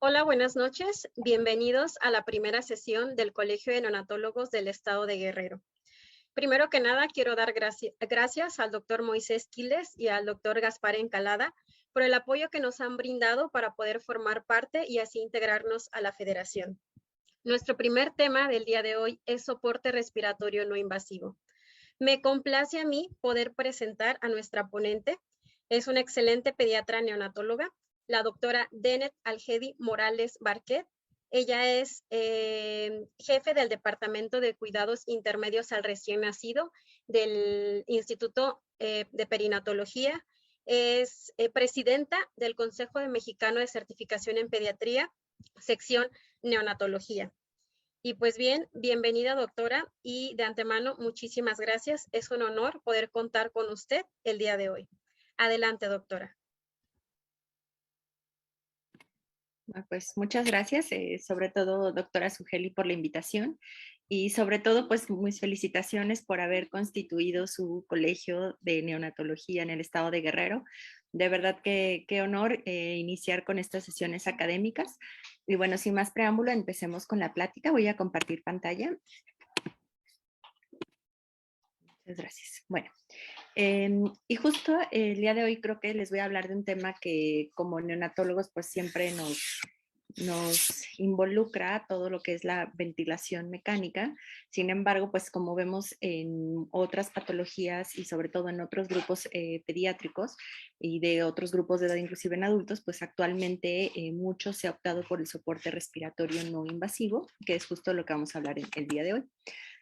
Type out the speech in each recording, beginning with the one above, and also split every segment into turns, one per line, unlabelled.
Hola, buenas noches. Bienvenidos a la primera sesión del Colegio de Neonatólogos del Estado de Guerrero. Primero que nada, quiero dar gracias al doctor Moisés Quiles y al doctor Gaspar Encalada por el apoyo que nos han brindado para poder formar parte y así integrarnos a la federación. Nuestro primer tema del día de hoy es soporte respiratorio no invasivo. Me complace a mí poder presentar a nuestra ponente. Es una excelente pediatra neonatóloga, la doctora Denet Algedi Morales Barquet. Ella es jefe del Departamento de Cuidados Intermedios al Recién Nacido del Instituto de Perinatología. Es presidenta del Consejo Mexicano de Certificación en Pediatría, sección Neonatología. Y pues bien, bienvenida doctora y de antemano muchísimas gracias. Es un honor poder contar con usted el día de hoy. Adelante, doctora.
Pues muchas gracias, sobre todo doctora Sugeli por la invitación y sobre todo pues mis felicitaciones por haber constituido su colegio de neonatología en el estado de Guerrero. De verdad que qué honor iniciar con estas sesiones académicas. Y bueno, sin más preámbulo, empecemos con la plática. Voy a compartir pantalla. Muchas gracias. Bueno, y justo el día de hoy creo que les voy a hablar de un tema que como neonatólogos pues siempre nos involucra todo lo que es la ventilación mecánica. Sin embargo, pues como vemos en otras patologías y sobre todo en otros grupos pediátricos y de otros grupos de edad, inclusive en adultos, pues actualmente mucho se ha optado por el soporte respiratorio no invasivo, que es justo lo que vamos a hablar el día de hoy.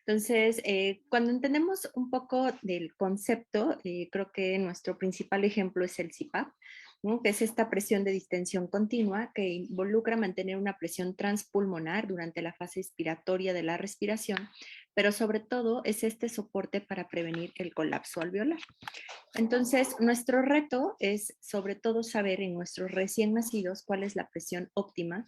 Entonces, cuando entendemos un poco del concepto, creo que nuestro principal ejemplo es el CPAP, ¿no? Que es esta presión de distensión continua que involucra mantener una presión transpulmonar durante la fase expiratoria de la respiración, pero sobre todo es este soporte para prevenir el colapso alveolar. Entonces, nuestro reto es sobre todo saber en nuestros recién nacidos cuál es la presión óptima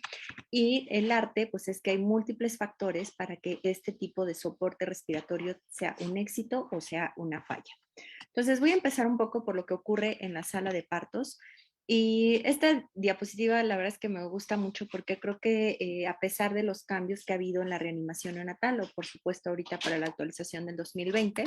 y el arte, pues es que hay múltiples factores para que este tipo de soporte respiratorio sea un éxito o sea una falla. Entonces, voy a empezar un poco por lo que ocurre en la sala de partos. Y esta diapositiva la verdad es que me gusta mucho porque creo que a pesar de los cambios que ha habido en la reanimación neonatal o por supuesto ahorita para la actualización del 2020,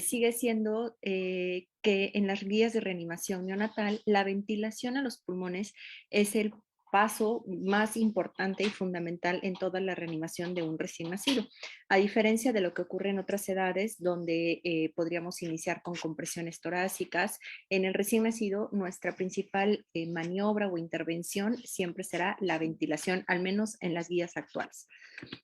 sigue siendo que en las guías de reanimación neonatal la ventilación a los pulmones es el paso más importante y fundamental en toda la reanimación de un recién nacido. A diferencia de lo que ocurre en otras edades, donde podríamos iniciar con compresiones torácicas, en el recién nacido nuestra principal maniobra o intervención siempre será la ventilación, al menos en las guías actuales.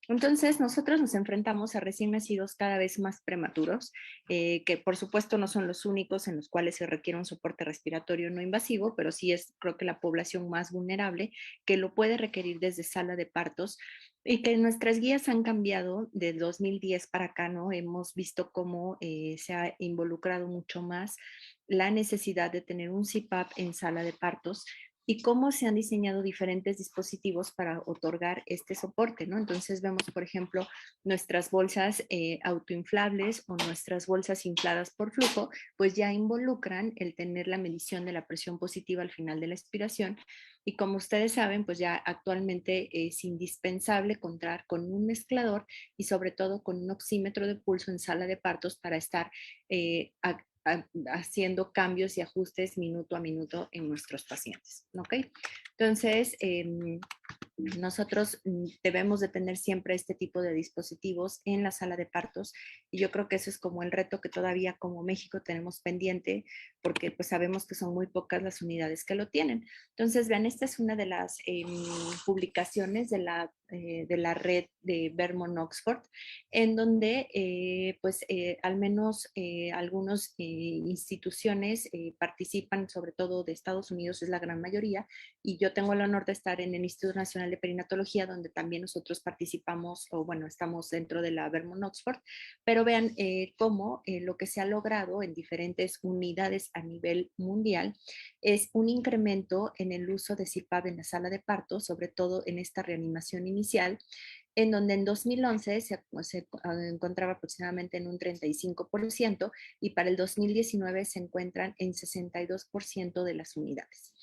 Entonces, nosotros nos enfrentamos a recién nacidos cada vez más prematuros, que por supuesto no son los únicos en los cuales se requiere un soporte respiratorio no invasivo, pero sí es creo que la población más vulnerable que lo puede requerir desde sala de partos y que nuestras guías han cambiado de 2010 para acá, ¿no? Hemos visto cómo se ha involucrado mucho más la necesidad de tener un CPAP en sala de partos y cómo se han diseñado diferentes dispositivos para otorgar este soporte, ¿no? Entonces vemos, por ejemplo, nuestras bolsas autoinflables o nuestras bolsas infladas por flujo, pues ya involucran el tener la medición de la presión positiva al final de la expiración. Y como ustedes saben, pues ya actualmente es indispensable contar con un mezclador y sobre todo con un oxímetro de pulso en sala de partos para estar haciendo cambios y ajustes minuto a minuto en nuestros pacientes, ¿ok? Entonces, nosotros debemos de tener siempre este tipo de dispositivos en la sala de partos y yo creo que eso es como el reto que todavía como México tenemos pendiente porque pues sabemos que son muy pocas las unidades que lo tienen. Entonces, vean, esta es una de las publicaciones de la red de Vermont Oxford en donde pues al menos algunas instituciones participan, sobre todo de Estados Unidos es la gran mayoría, y yo tengo el honor de estar en el Instituto Nacional de Perinatología, donde también nosotros participamos, o bueno, estamos dentro de la Vermont Oxford, pero vean cómo lo que se ha logrado en diferentes unidades a nivel mundial es un incremento en el uso de CPAP en la sala de parto, sobre todo en esta reanimación inicial, en donde en 2011 se encontraba aproximadamente en un 35% y para el 2019 se encuentran en 62% de las unidades.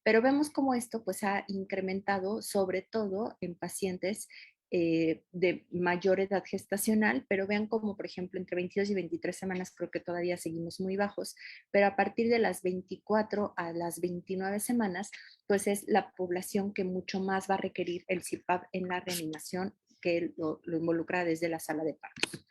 Pero vemos cómo esto pues ha incrementado sobre todo en pacientes de mayor edad gestacional, pero vean como, por ejemplo, entre 22 y 23 semanas creo que todavía seguimos muy bajos, pero a partir de las 24 a las 29 semanas, pues es la población que mucho más va a requerir el CPAP en la reanimación que lo involucra desde la sala de partos.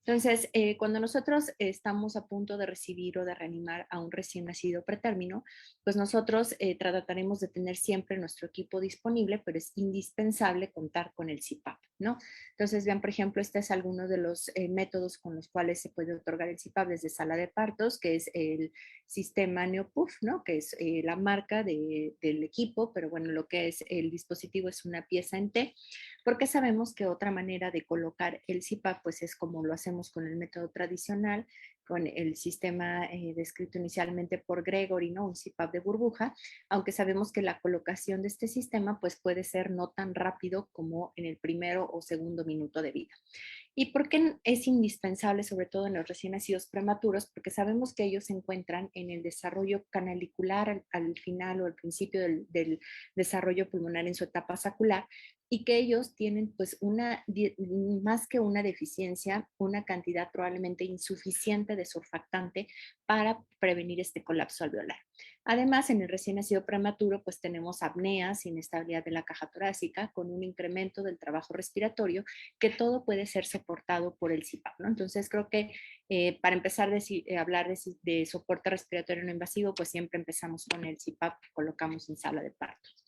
Entonces, cuando nosotros estamos a punto de recibir o de reanimar a un recién nacido pretérmino, pues nosotros trataremos de tener siempre nuestro equipo disponible, pero es indispensable contar con el CPAP, ¿no? Entonces, vean, por ejemplo, este es alguno de los métodos con los cuales se puede otorgar el CPAP desde sala de partos, que es el sistema Neopuff, ¿no? Que es la marca del equipo, pero bueno, lo que es el dispositivo es una pieza en T, porque sabemos que otra manera de colocar el CPAP pues es como lo hacemos con el método tradicional, con el sistema descrito inicialmente por Gregory, ¿no? Un CPAP de burbuja, aunque sabemos que la colocación de este sistema pues puede ser no tan rápido como en el primero o segundo minuto de vida. ¿Y por qué es indispensable, sobre todo en los recién nacidos prematuros? Porque sabemos que ellos se encuentran en el desarrollo canalicular al final o al principio del desarrollo pulmonar en su etapa sacular y que ellos tienen pues más que una deficiencia, una cantidad probablemente insuficiente de surfactante para prevenir este colapso alveolar. Además, en el recién nacido prematuro, pues tenemos apneas, inestabilidad de la caja torácica, con un incremento del trabajo respiratorio, que todo puede ser soportado por el CPAP, ¿no? Entonces, creo que para empezar a hablar de soporte respiratorio no invasivo, pues siempre empezamos con el CPAP que colocamos en sala de partos.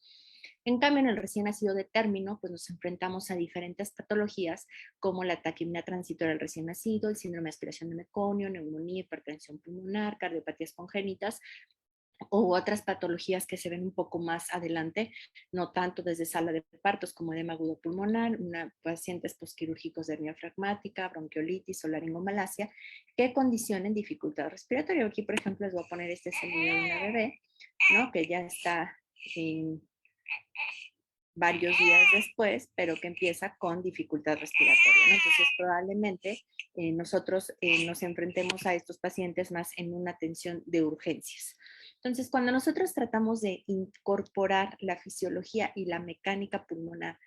En cambio, en el recién nacido de término, pues nos enfrentamos a diferentes patologías como la taquipnea transitoria del recién nacido, el síndrome de aspiración de meconio, neumonía, hipertensión pulmonar, cardiopatías congénitas, o otras patologías que se ven un poco más adelante, no tanto desde sala de partos como edema agudo pulmonar, pacientes postquirúrgicos de hernia fragmática, bronquiolitis o laringomalacia, que condicionen dificultad respiratoria. Aquí, por ejemplo, les voy a poner este es el video de una bebé, ¿no? Que ya está varios días después, pero que empieza con dificultad respiratoria, ¿no? Entonces, probablemente nosotros nos enfrentemos a estos pacientes más en una atención de urgencias. Entonces, cuando nosotros tratamos de incorporar la fisiología y la mecánica pulmonar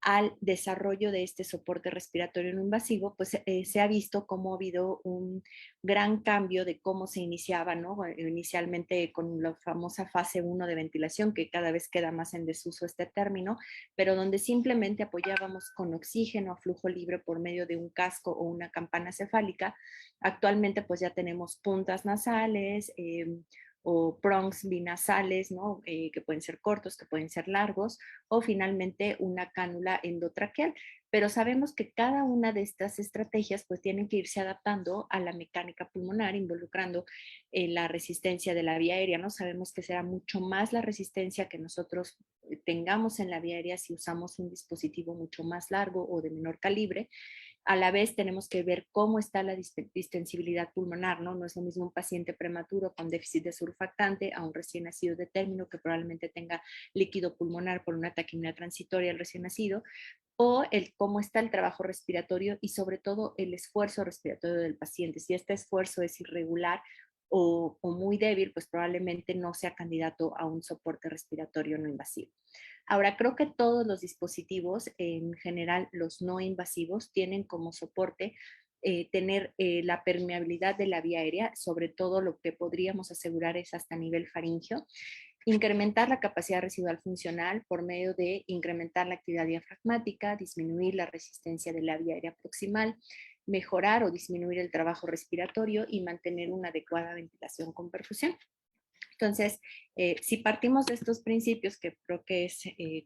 al desarrollo de este soporte respiratorio no invasivo, pues se ha visto cómo ha habido un gran cambio de cómo se iniciaba, ¿no? Inicialmente con la famosa fase 1 de ventilación, que cada vez queda más en desuso este término, pero donde simplemente apoyábamos con oxígeno a flujo libre por medio de un casco o una campana cefálica. Actualmente pues ya tenemos puntas nasales, o prongs binasales, ¿no? Que pueden ser cortos, que pueden ser largos, o finalmente una cánula endotraqueal. Pero sabemos que cada una de estas estrategias pues tienen que irse adaptando a la mecánica pulmonar, involucrando la resistencia de la vía aérea, ¿no? Sabemos que será mucho más la resistencia que nosotros tengamos en la vía aérea si usamos un dispositivo mucho más largo o de menor calibre. A la vez tenemos que ver cómo está la distensibilidad pulmonar, ¿no? No es lo mismo un paciente prematuro con déficit de surfactante a un recién nacido de término que probablemente tenga líquido pulmonar por una taquipnea transitoria al recién nacido, o cómo está el trabajo respiratorio y sobre todo el esfuerzo respiratorio del paciente. Si este esfuerzo es irregular o muy débil, pues probablemente no sea candidato a un soporte respiratorio no invasivo. Ahora, creo que todos los dispositivos, en general los no invasivos, tienen como soporte tener la permeabilidad de la vía aérea, sobre todo lo que podríamos asegurar es hasta nivel faríngeo, incrementar la capacidad residual funcional por medio de incrementar la actividad diafragmática, disminuir la resistencia de la vía aérea proximal, mejorar o disminuir el trabajo respiratorio y mantener una adecuada ventilación con perfusión. Entonces, si partimos de estos principios, que creo que es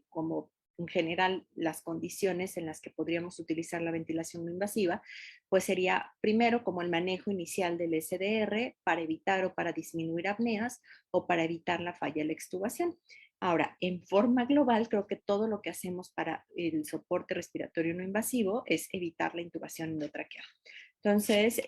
como en general las condiciones en las que podríamos utilizar la ventilación no invasiva, pues sería primero como el manejo inicial del SDR para evitar o para disminuir apneas o para evitar la falla de la extubación. Ahora, en forma global, creo que todo lo que hacemos para el soporte respiratorio no invasivo es evitar la intubación endotraqueal. Entonces,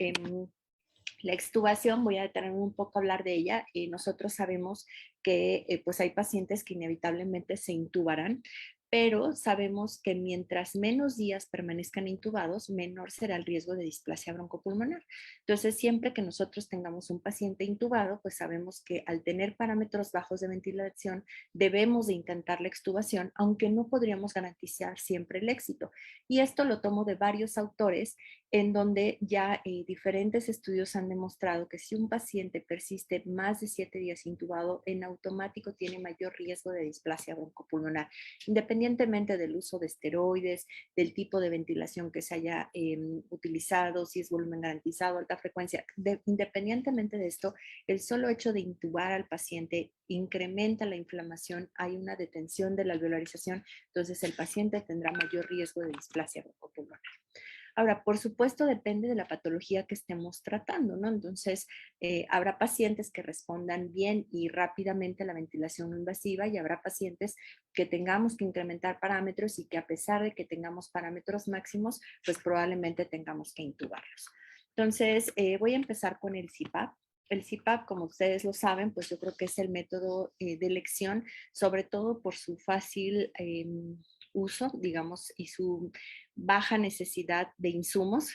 la extubación, voy a detenerme un poco a hablar de ella. Nosotros sabemos que pues hay pacientes que inevitablemente se intubarán, pero sabemos que mientras menos días permanezcan intubados, menor será el riesgo de displasia broncopulmonar. Entonces, siempre que nosotros tengamos un paciente intubado, pues sabemos que al tener parámetros bajos de ventilación, debemos de intentar la extubación, aunque no podríamos garantizar siempre el éxito. Y esto lo tomo de varios autores, en donde ya diferentes estudios han demostrado que si un paciente persiste más de 7 días intubado, en automático tiene mayor riesgo de displasia broncopulmonar, independientemente del uso de esteroides, del tipo de ventilación que se haya utilizado, si es volumen garantizado, alta frecuencia. Independientemente de esto, el solo hecho de intubar al paciente incrementa la inflamación, hay una detención de la alveolarización, entonces el paciente tendrá mayor riesgo de displasia broncopulmonar. Ahora, por supuesto, depende de la patología que estemos tratando, ¿no? Entonces, habrá pacientes que respondan bien y rápidamente a la ventilación no invasiva y habrá pacientes que tengamos que incrementar parámetros y que a pesar de que tengamos parámetros máximos, pues probablemente tengamos que intubarlos. Entonces, voy a empezar con el CPAP. El CPAP, como ustedes lo saben, pues yo creo que es el método de elección, sobre todo por su fácil uso, digamos, y su baja necesidad de insumos,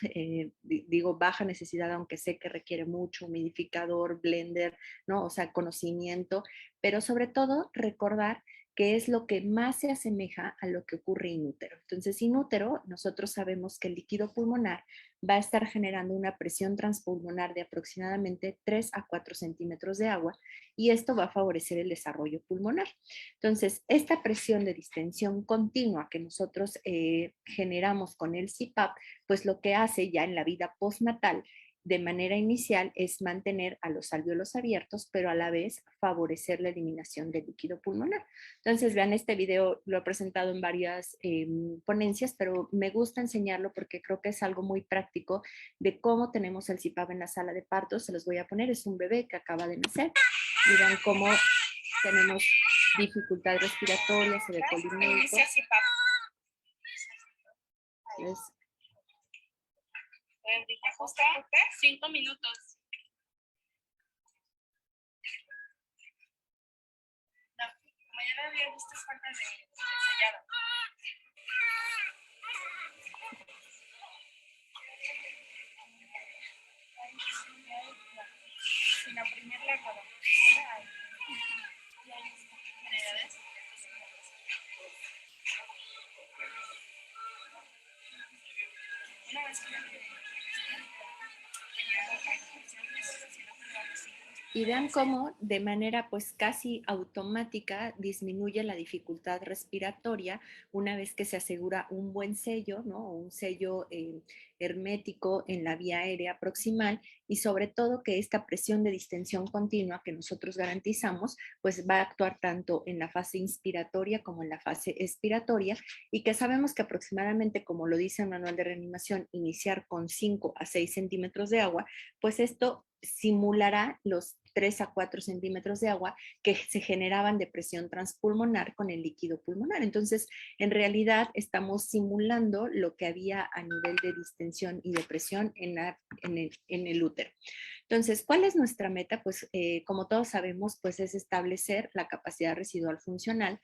digo baja necesidad, aunque sé que requiere mucho humidificador, blender, ¿no? O sea, conocimiento, pero sobre todo recordar que es lo que más se asemeja a lo que ocurre in útero. Entonces, in útero, nosotros sabemos que el líquido pulmonar va a estar generando una presión transpulmonar de aproximadamente 3 a 4 centímetros de agua y esto va a favorecer el desarrollo pulmonar. Entonces, esta presión de distensión continua que nosotros generamos con el CPAP, pues lo que hace ya en la vida postnatal de manera inicial es mantener a los alvéolos abiertos, pero a la vez favorecer la eliminación del líquido pulmonar. Entonces, vean, este video lo he presentado en varias ponencias, pero me gusta enseñarlo porque creo que es algo muy práctico de cómo tenemos el CPAP en la sala de parto. Se los voy a poner, es un bebé que acaba de nacer y vean cómo tenemos dificultad respiratoria, se ve polimédico.
Justo 5 minutos. No, mañana había visto falta de sellado. Sin oprimir la cola. Una vez que
y vean cómo de manera pues casi automática disminuye la dificultad respiratoria una vez que se asegura un buen sello, ¿no? Un sello hermético en la vía aérea proximal y sobre todo que esta presión de distensión continua que nosotros garantizamos pues va a actuar tanto en la fase inspiratoria como en la fase expiratoria y que sabemos que aproximadamente, como lo dice el manual de reanimación, iniciar con 5 a 6 centímetros de agua, pues esto simulará los 3 a 4 centímetros de agua que se generaban de presión transpulmonar con el líquido pulmonar. Entonces, en realidad estamos simulando lo que había a nivel de distensión y de presión en el útero. Entonces, ¿cuál es nuestra meta? Pues como todos sabemos, pues es establecer la capacidad residual funcional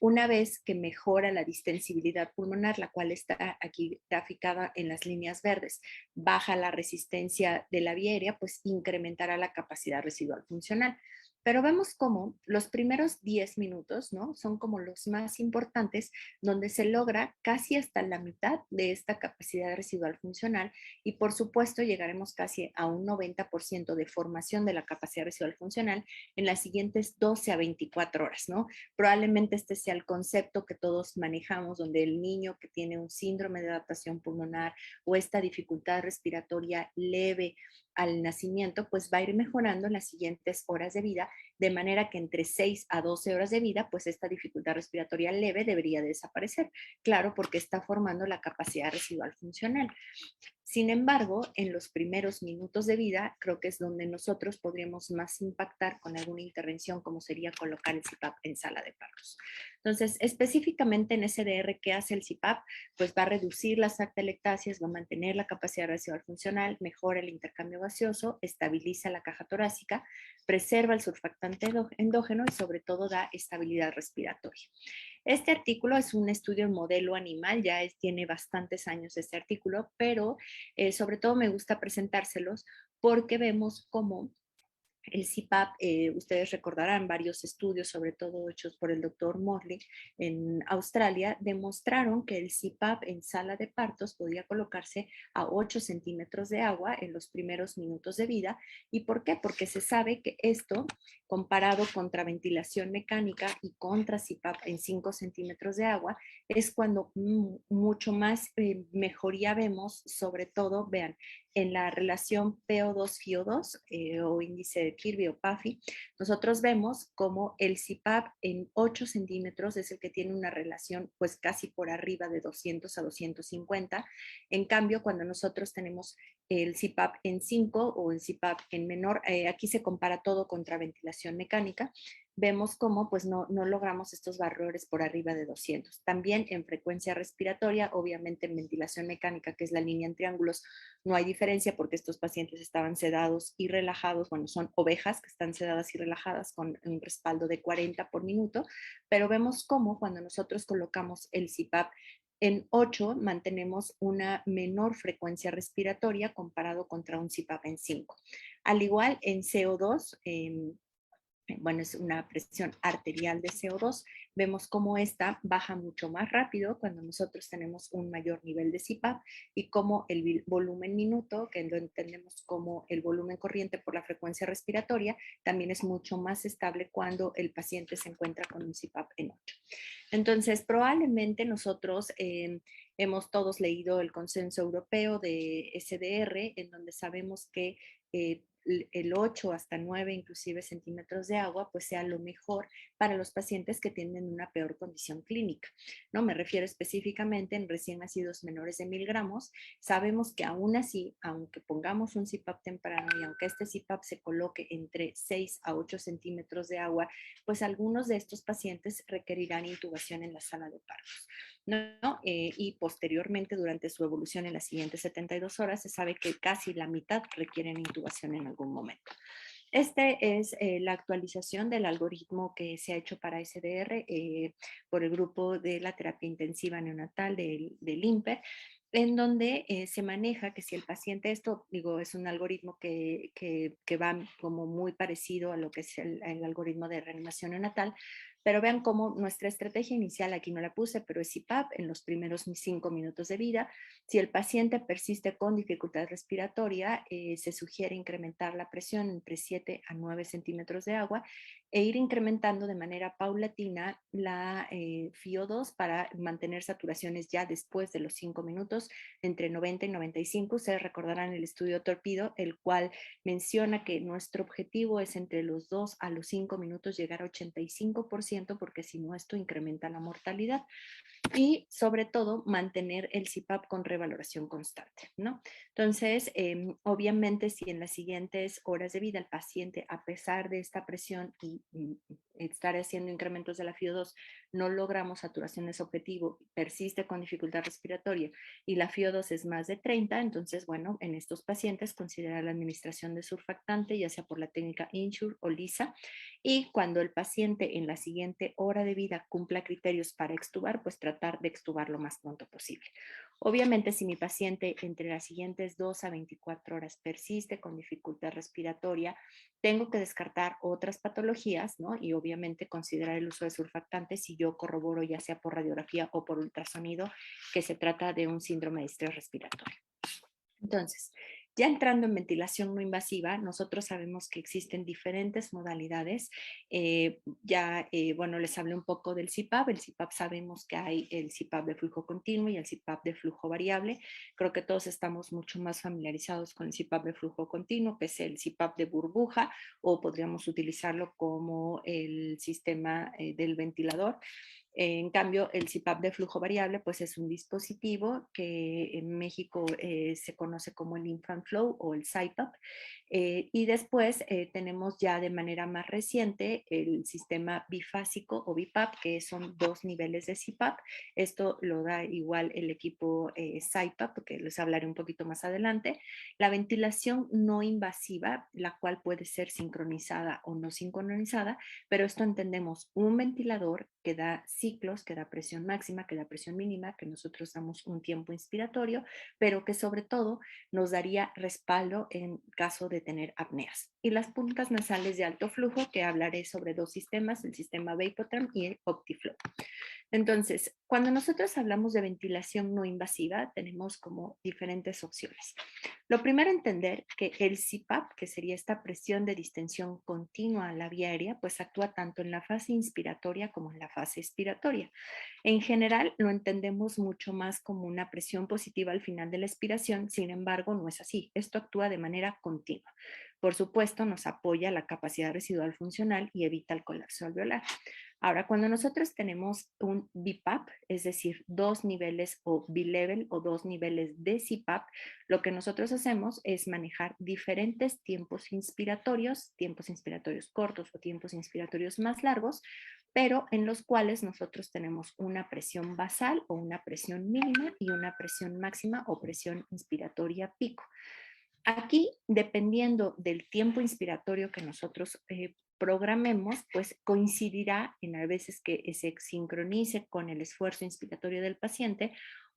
una vez que mejora la distensibilidad pulmonar, la cual está aquí graficada en las líneas verdes. Baja la resistencia de la vía aérea, pues incrementará la capacidad residual funcional. Pero vemos cómo los primeros 10 minutos, ¿no? Son como los más importantes, donde se logra casi hasta la mitad de esta capacidad residual funcional y por supuesto llegaremos casi a un 90% de formación de la capacidad residual funcional en las siguientes 12 a 24 horas, ¿no? Probablemente este sea el concepto que todos manejamos, donde el niño que tiene un síndrome de adaptación pulmonar o esta dificultad respiratoria leve al nacimiento, pues va a ir mejorando en las siguientes horas de vida, de manera que entre 6 a 12 horas de vida, pues esta dificultad respiratoria leve debería desaparecer. Claro, porque está formando la capacidad residual funcional. Sin embargo, en los primeros minutos de vida, creo que es donde nosotros podríamos más impactar con alguna intervención, como sería colocar el CPAP en sala de partos. Entonces, específicamente en SDR, ¿qué hace el CPAP? Pues va a reducir las atelectasias, va a mantener la capacidad residual funcional, mejora el intercambio gaseoso, estabiliza la caja torácica, preserva el surfactante surfactante endógeno y sobre todo da estabilidad respiratoria. Este artículo es un estudio en modelo animal, ya tiene bastantes años este artículo, pero sobre todo me gusta presentárselos porque vemos cómo el CPAP, ustedes recordarán varios estudios, sobre todo hechos por el doctor Morley en Australia, demostraron que el CPAP en sala de partos podía colocarse a 8 centímetros de agua en los primeros minutos de vida. ¿Y por qué? Porque se sabe que esto, comparado contra ventilación mecánica y contra CPAP en 5 centímetros de agua, es cuando mucho más mejoría vemos, sobre todo, vean, en la relación PO2-FiO2 o índice de Kirby o PAFI, nosotros vemos como el CPAP en 8 centímetros es el que tiene una relación pues casi por arriba de 200 a 250. En cambio, cuando nosotros tenemos el CPAP en 5 o el CPAP en menor, aquí se compara todo contra ventilación mecánica, vemos cómo pues no logramos estos valores por arriba de 200. También en frecuencia respiratoria, obviamente en ventilación mecánica, que es la línea en triángulos, no hay diferencia porque estos pacientes estaban sedados y relajados, bueno, son ovejas que están sedadas y relajadas con un respaldo de 40 por minuto, pero vemos cómo cuando nosotros colocamos el CPAP en 8 mantenemos una menor frecuencia respiratoria comparado contra un CPAP en 5. Al igual en CO2, bueno, es una presión arterial de CO2, vemos cómo esta baja mucho más rápido cuando nosotros tenemos un mayor nivel de CPAP y cómo el volumen minuto, que lo entendemos como el volumen corriente por la frecuencia respiratoria, también es mucho más estable cuando el paciente se encuentra con un CPAP en 8. Entonces, probablemente nosotros hemos todos leído el consenso europeo de SDR, en donde sabemos que el 8 hasta 9 inclusive centímetros de agua, pues sea lo mejor para los pacientes que tienen una peor condición clínica, ¿no? Me refiero específicamente en recién nacidos menores de 1000 gramos. Sabemos que aún así, aunque pongamos un CPAP temprano y aunque este CPAP se coloque entre 6 a 8 centímetros de agua, pues algunos de estos pacientes requerirán intubación en la sala de partos, ¿no? Y posteriormente, durante su evolución en las siguientes 72 horas, se sabe que casi la mitad requieren intubación en algún momento. Este es la actualización del algoritmo que se ha hecho para SDR por el grupo de la terapia intensiva neonatal del INPER, en donde se maneja que si el paciente, esto digo, es un algoritmo que va como muy parecido a lo que es el algoritmo de reanimación neonatal, pero vean cómo nuestra estrategia inicial, aquí no la puse, pero es CPAP en los primeros 5 minutos de vida. Si el paciente persiste con dificultad respiratoria, se sugiere incrementar la presión entre 7 a 9 centímetros de agua e ir incrementando de manera paulatina la FiO2 para mantener saturaciones ya después de los 5 minutos entre 90 y 95. Ustedes recordarán el estudio Torpedo, el cual menciona que nuestro objetivo es entre los 2 a los 5 minutos llegar a 85%, porque si no esto incrementa la mortalidad. Y sobre todo mantener el CPAP con revaloración constante, ¿no? Entonces, obviamente si en las siguientes horas de vida el paciente, a pesar de esta presión y estar haciendo incrementos de la FiO2, no logramos saturaciones objetivo, persiste con dificultad respiratoria y la FiO2 es más de 30, entonces, bueno, en estos pacientes considerar la administración de surfactante, ya sea por la técnica INSURE o LISA, y cuando el paciente en la siguiente hora de vida cumpla criterios para extubar, pues tratar de extubar lo más pronto posible. Obviamente, si mi paciente entre las siguientes 2 a 24 horas persiste con dificultad respiratoria, tengo que descartar otras patologías, ¿no? Y obviamente considerar el uso de surfactantes si yo corroboro, ya sea por radiografía o por ultrasonido, que se trata de un síndrome de estrés respiratorio. Entonces, ya entrando en ventilación no invasiva, nosotros sabemos que existen diferentes modalidades. Bueno, les hablé un poco del CPAP. El CPAP sabemos que hay el CPAP de flujo continuo y el CPAP de flujo variable. Creo que todos estamos mucho más familiarizados con el CPAP de flujo continuo, que es el CPAP de burbuja, o podríamos utilizarlo como el sistema del ventilador. En cambio, el CPAP de flujo variable pues es un dispositivo que en México se conoce como el Infant Flow o el CPAP. Y después tenemos ya de manera más reciente el sistema bifásico o BiPAP, que son 2 niveles de CPAP. Esto lo da igual el equipo CPAP, que les hablaré un poquito más adelante. La ventilación no invasiva, la cual puede ser sincronizada o no sincronizada, pero esto entendemos un ventilador que da ciclos, que da presión máxima, que da presión mínima, que nosotros damos un tiempo inspiratorio, pero que sobre todo nos daría respaldo en caso de tener apneas. Y las puntas nasales de alto flujo, que hablaré sobre 2 sistemas, el sistema Vapotherm y el OptiFlow. Entonces, cuando nosotros hablamos de ventilación no invasiva, tenemos como diferentes opciones. Lo primero, entender que el CPAP, que sería esta presión de distensión continua a la vía aérea, pues actúa tanto en la fase inspiratoria como en la fase expiratoria. En general, lo entendemos mucho más como una presión positiva al final de la expiración, sin embargo, no es así. Esto actúa de manera continua. Por supuesto, nos apoya la capacidad residual funcional y evita el colapso alveolar. Ahora, cuando nosotros tenemos un BiPAP, es decir, 2 niveles o bilevel o 2 niveles de CPAP, lo que nosotros hacemos es manejar diferentes tiempos inspiratorios cortos o tiempos inspiratorios más largos, pero en los cuales nosotros tenemos una presión basal o una presión mínima y una presión máxima o presión inspiratoria pico. Aquí, dependiendo del tiempo inspiratorio que nosotros programemos, pues coincidirá en a veces que se sincronice con el esfuerzo inspiratorio del paciente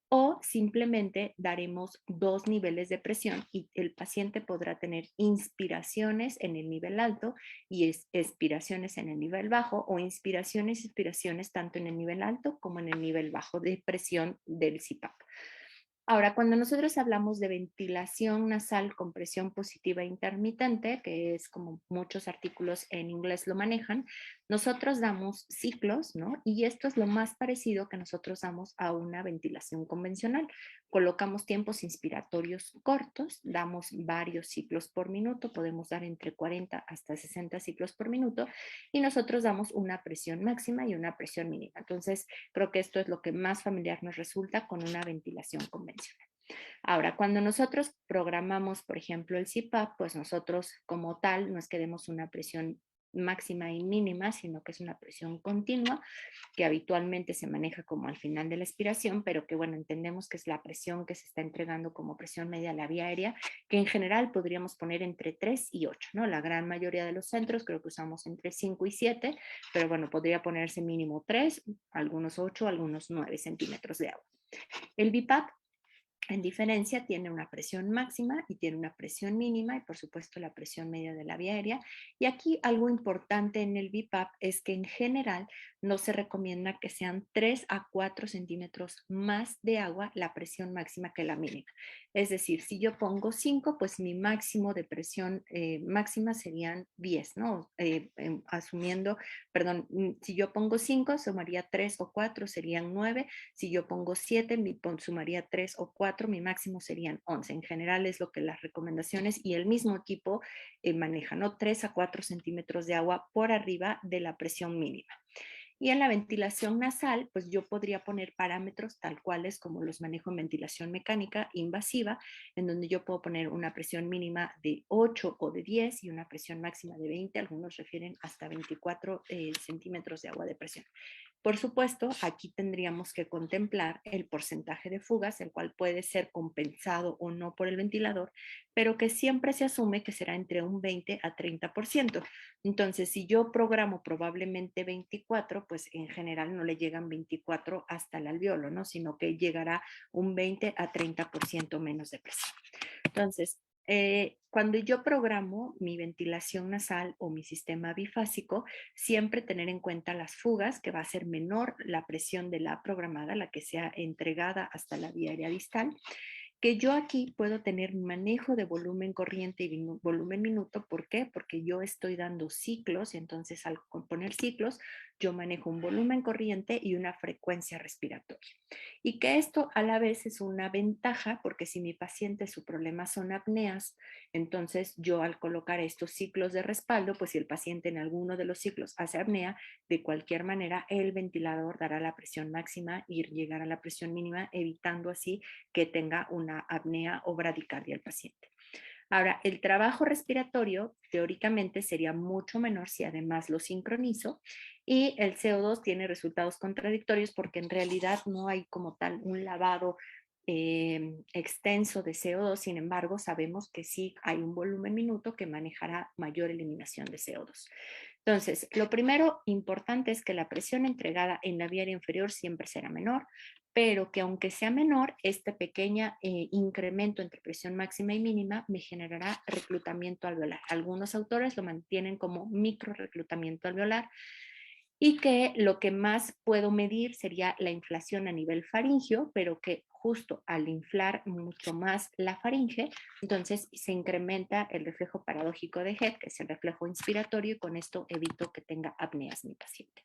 o simplemente daremos 2 niveles de presión y el paciente podrá tener inspiraciones en el nivel alto y expiraciones en el nivel bajo o inspiraciones y expiraciones tanto en el nivel alto como en el nivel bajo de presión del CPAP. Ahora, cuando nosotros hablamos de ventilación nasal con presión positiva intermitente, que es como muchos artículos en inglés lo manejan, nosotros damos ciclos, ¿no? Y esto es lo más parecido que nosotros damos a una ventilación convencional. Colocamos tiempos inspiratorios cortos, damos varios ciclos por minuto, podemos dar entre 40 hasta 60 ciclos por minuto, y nosotros damos una presión máxima y una presión mínima. Entonces, creo que esto es lo que más familiar nos resulta con una ventilación convencional. Ahora, cuando nosotros programamos, por ejemplo, el CPAP, pues nosotros como tal no es que demos una presión máxima y mínima, sino que es una presión continua que habitualmente se maneja como al final de la expiración, pero que bueno, entendemos que es la presión que se está entregando como presión media a la vía aérea, que en general podríamos poner entre 3 y 8, ¿no? La gran mayoría de los centros creo que usamos entre 5 y 7, pero bueno, podría ponerse mínimo 3, algunos 8, algunos 9 centímetros de agua. El BiPAP, en diferencia, tiene una presión máxima y tiene una presión mínima y por supuesto la presión media de la vía aérea. Y aquí algo importante en el BiPAP es que en general no se recomienda que sean 3 a 4 centímetros más de agua la presión máxima que la mínima. Es decir, si yo pongo 5, pues mi máximo de presión máxima serían 10, ¿no? Asumiendo, perdón, si yo pongo 5, sumaría 3 o 4, serían 9. Si yo pongo 7, sumaría 3 o 4, mi máximo serían 11. En general es lo que las recomendaciones y el mismo equipo maneja, ¿no? 3 a 4 centímetros de agua por arriba de la presión mínima. Y en la ventilación nasal, pues yo podría poner parámetros tal cuales como los manejo en ventilación mecánica invasiva, en donde yo puedo poner una presión mínima de 8 o de 10 y una presión máxima de 20, algunos refieren hasta 24 centímetros de agua de presión. Por supuesto, aquí tendríamos que contemplar el porcentaje de fugas, el cual puede ser compensado o no por el ventilador, pero que siempre se asume que será entre un 20 a 30%. Entonces, si yo programo probablemente 24, pues en general no le llegan 24 hasta el alveolo, ¿no? Sino que llegará un 20 a 30% menos de presión. Entonces, cuando yo programo mi ventilación nasal o mi sistema bifásico, siempre tener en cuenta las fugas, que va a ser menor la presión de la programada, la que sea entregada hasta la vía aérea distal. que yo aquí puedo tener manejo de volumen corriente y volumen minuto. ¿Por qué? Porque yo estoy dando ciclos y entonces al poner ciclos yo manejo un volumen corriente y una frecuencia respiratoria. Y que esto a la vez es una ventaja porque si mi paciente su problema son apneas, entonces yo al colocar estos ciclos de respaldo, pues si el paciente en alguno de los ciclos hace apnea, de cualquier manera el ventilador dará la presión máxima y llegará a la presión mínima, evitando así que tenga una apnea o bradicardia el paciente. Ahora, el trabajo respiratorio teóricamente sería mucho menor si además lo sincronizo, y el CO2 tiene resultados contradictorios porque en realidad no hay como tal un lavado extenso de CO2. Sin embargo, sabemos que sí hay un volumen minuto que manejará mayor eliminación de CO2. Entonces, lo primero importante es que la presión entregada en la vía aérea inferior siempre será menor, pero que aunque sea menor, este pequeño incremento entre presión máxima y mínima me generará reclutamiento alveolar. Algunos autores lo mantienen como micro reclutamiento alveolar, y que lo que más puedo medir sería la inflación a nivel faríngeo, pero que justo al inflar mucho más la faringe, entonces se incrementa el reflejo paradójico de Head, que es el reflejo inspiratorio, y con esto evito que tenga apneas mi paciente.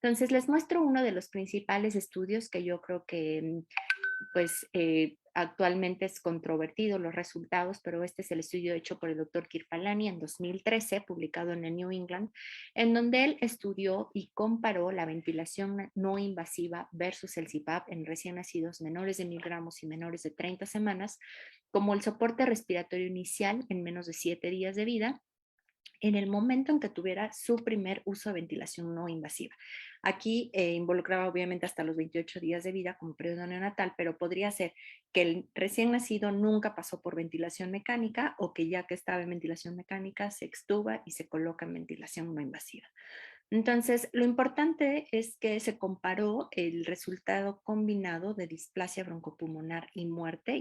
Entonces les muestro uno de los principales estudios que yo creo que pues actualmente es controvertido los resultados, pero este es el estudio hecho por el doctor Kirpalani en 2013, publicado en el New England, en donde él estudió y comparó la ventilación no invasiva versus el CPAP en recién nacidos menores de 1000 gramos y menores de 30 semanas como el soporte respiratorio inicial en menos de 7 días de vida, en el momento en que tuviera su primer uso de ventilación no invasiva. Aquí involucraba obviamente hasta los 28 días de vida como periodo neonatal, pero podría ser que el recién nacido nunca pasó por ventilación mecánica o que ya que estaba en ventilación mecánica se extuba y se coloca en ventilación no invasiva. Entonces, lo importante es que se comparó el resultado combinado de displasia broncopulmonar y muerte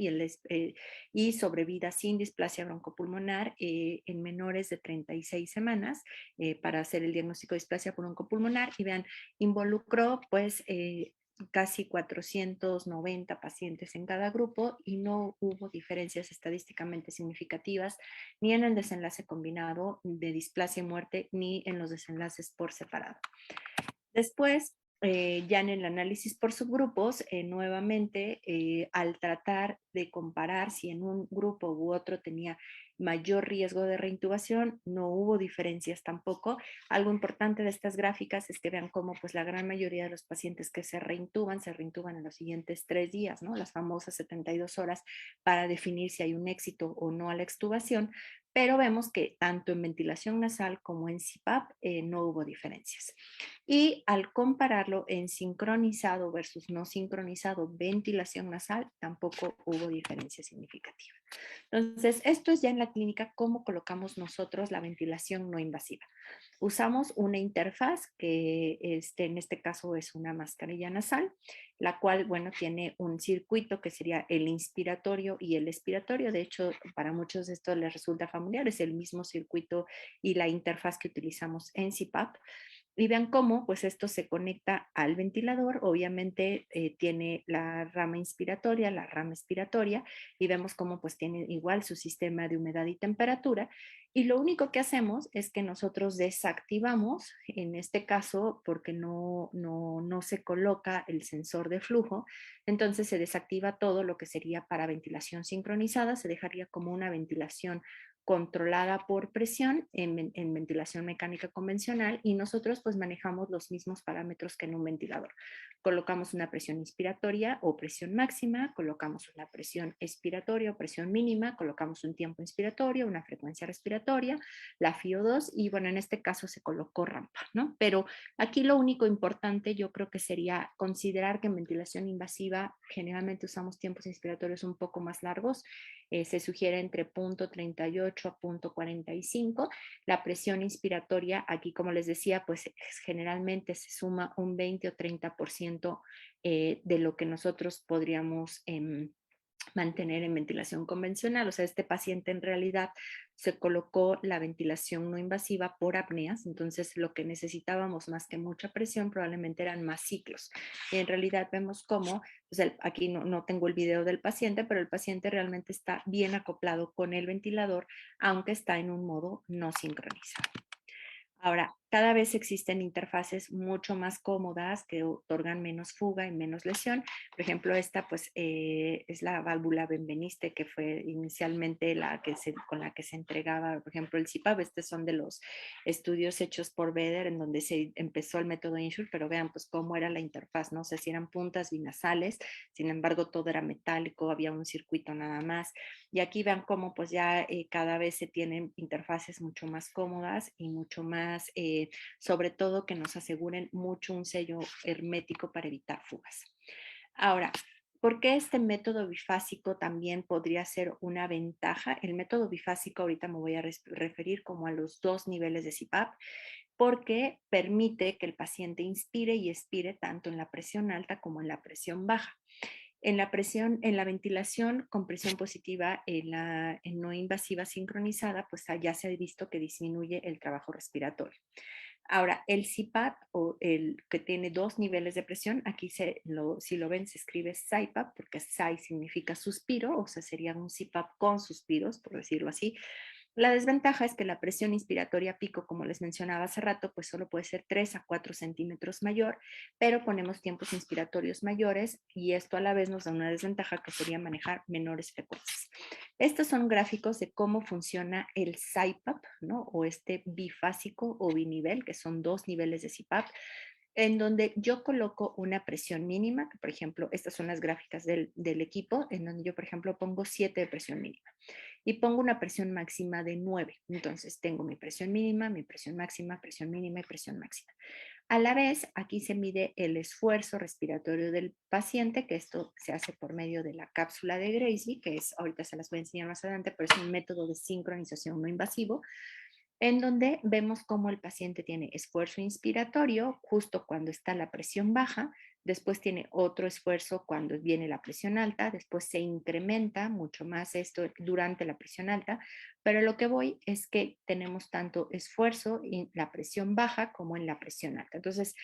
y sobrevida sin displasia broncopulmonar en menores de 36 semanas para hacer el diagnóstico de displasia broncopulmonar, y vean, involucró pues casi 490 pacientes en cada grupo y no hubo diferencias estadísticamente significativas ni en el desenlace combinado de displasia y muerte ni en los desenlaces por separado. Después, ya en el análisis por subgrupos, nuevamente, al tratar de comparar si en un grupo u otro tenía mayor riesgo de reintubación, no hubo diferencias tampoco. Algo importante de estas gráficas es que vean cómo pues, la gran mayoría de los pacientes que se reintuban en los siguientes 3 días, ¿no? Las famosas 72 horas para definir si hay un éxito o no a la extubación, pero vemos que tanto en ventilación nasal como en CPAP no hubo diferencias. Y al compararlo en sincronizado versus no sincronizado ventilación nasal, tampoco hubo diferencia significativa. Entonces, esto es ya en la clínica cómo colocamos nosotros la ventilación no invasiva. Usamos una interfaz que en este caso es una mascarilla nasal, la cual, bueno, tiene un circuito que sería el inspiratorio y el expiratorio. De hecho, para muchos de esto les resulta familiar, es el mismo circuito y la interfaz que utilizamos en CPAP. Y vean cómo pues esto se conecta al ventilador, obviamente tiene la rama inspiratoria, la rama expiratoria, y vemos cómo pues tiene igual su sistema de humedad y temperatura, y lo único que hacemos es que nosotros desactivamos, en este caso porque no se coloca el sensor de flujo, entonces se desactiva todo lo que sería para ventilación sincronizada, se dejaría como una ventilación controlada por presión en ventilación mecánica convencional, y nosotros pues manejamos los mismos parámetros que en un ventilador. Colocamos una presión inspiratoria o presión máxima, colocamos una presión expiratoria o presión mínima, colocamos un tiempo inspiratorio, una frecuencia respiratoria, la FiO2 y bueno, en este caso se colocó rampa, ¿no? Pero aquí lo único importante yo creo que sería considerar que en ventilación invasiva generalmente usamos tiempos inspiratorios un poco más largos, se sugiere entre 0.38 a 0.45. La presión inspiratoria, aquí como les decía, pues generalmente se suma un 20 o 30% de lo que nosotros podríamos mantener en ventilación convencional. O sea, este paciente en realidad se colocó la ventilación no invasiva por apneas, entonces lo que necesitábamos más que mucha presión probablemente eran más ciclos. Y en realidad vemos cómo, pues aquí no tengo el video del paciente, pero el paciente realmente está bien acoplado con el ventilador, aunque está en un modo no sincronizado. Ahora, cada vez existen interfaces mucho más cómodas que otorgan menos fuga y menos lesión. Por ejemplo, esta pues es la válvula Benveniste, que fue inicialmente con la que se entregaba, por ejemplo, el CPAP. Estos son de los estudios hechos por Vedder, en donde se empezó el método INSURE, pero vean pues cómo era la interfaz, no sé si eran puntas binasales, sin embargo todo era metálico, había un circuito nada más. Y aquí vean cómo pues ya cada vez se tienen interfaces mucho más cómodas y mucho más, sobre todo que nos aseguren mucho un sello hermético para evitar fugas. Ahora, ¿por qué este método bifásico también podría ser una ventaja? El método bifásico ahorita me voy a referir como a los 2 niveles de CPAP, porque permite que el paciente inspire y expire tanto en la presión alta como en la presión baja. En la ventilación con presión positiva, en no invasiva sincronizada, pues ya se ha visto que disminuye el trabajo respiratorio. Ahora, el CPAP, o el que tiene 2 niveles de presión, aquí si lo ven se escribe CPAP, porque SI significa suspiro, o sea, sería un CPAP con suspiros, por decirlo así. La desventaja es que la presión inspiratoria pico, como les mencionaba hace rato, pues solo puede ser 3 a 4 centímetros mayor, pero ponemos tiempos inspiratorios mayores y esto a la vez nos da una desventaja que sería manejar menores frecuencias. Estos son gráficos de cómo funciona el CPAP, ¿no? O este bifásico o binivel, que son 2 niveles de CPAP, en donde yo coloco una presión mínima, que por ejemplo, estas son las gráficas del equipo, en donde yo, por ejemplo, pongo 7 de presión mínima y pongo una presión máxima de 9. Entonces tengo mi presión mínima, mi presión máxima, presión mínima y presión máxima. A la vez, aquí se mide el esfuerzo respiratorio del paciente, que esto se hace por medio de la cápsula de Gracie, que es, ahorita se las voy a enseñar más adelante, pero es un método de sincronización no invasivo, en donde vemos cómo el paciente tiene esfuerzo inspiratorio justo cuando está la presión baja, después tiene otro esfuerzo cuando viene la presión alta, después se incrementa mucho más esto durante la presión alta, pero lo que voy es que tenemos tanto esfuerzo en la presión baja como en la presión alta. Entonces,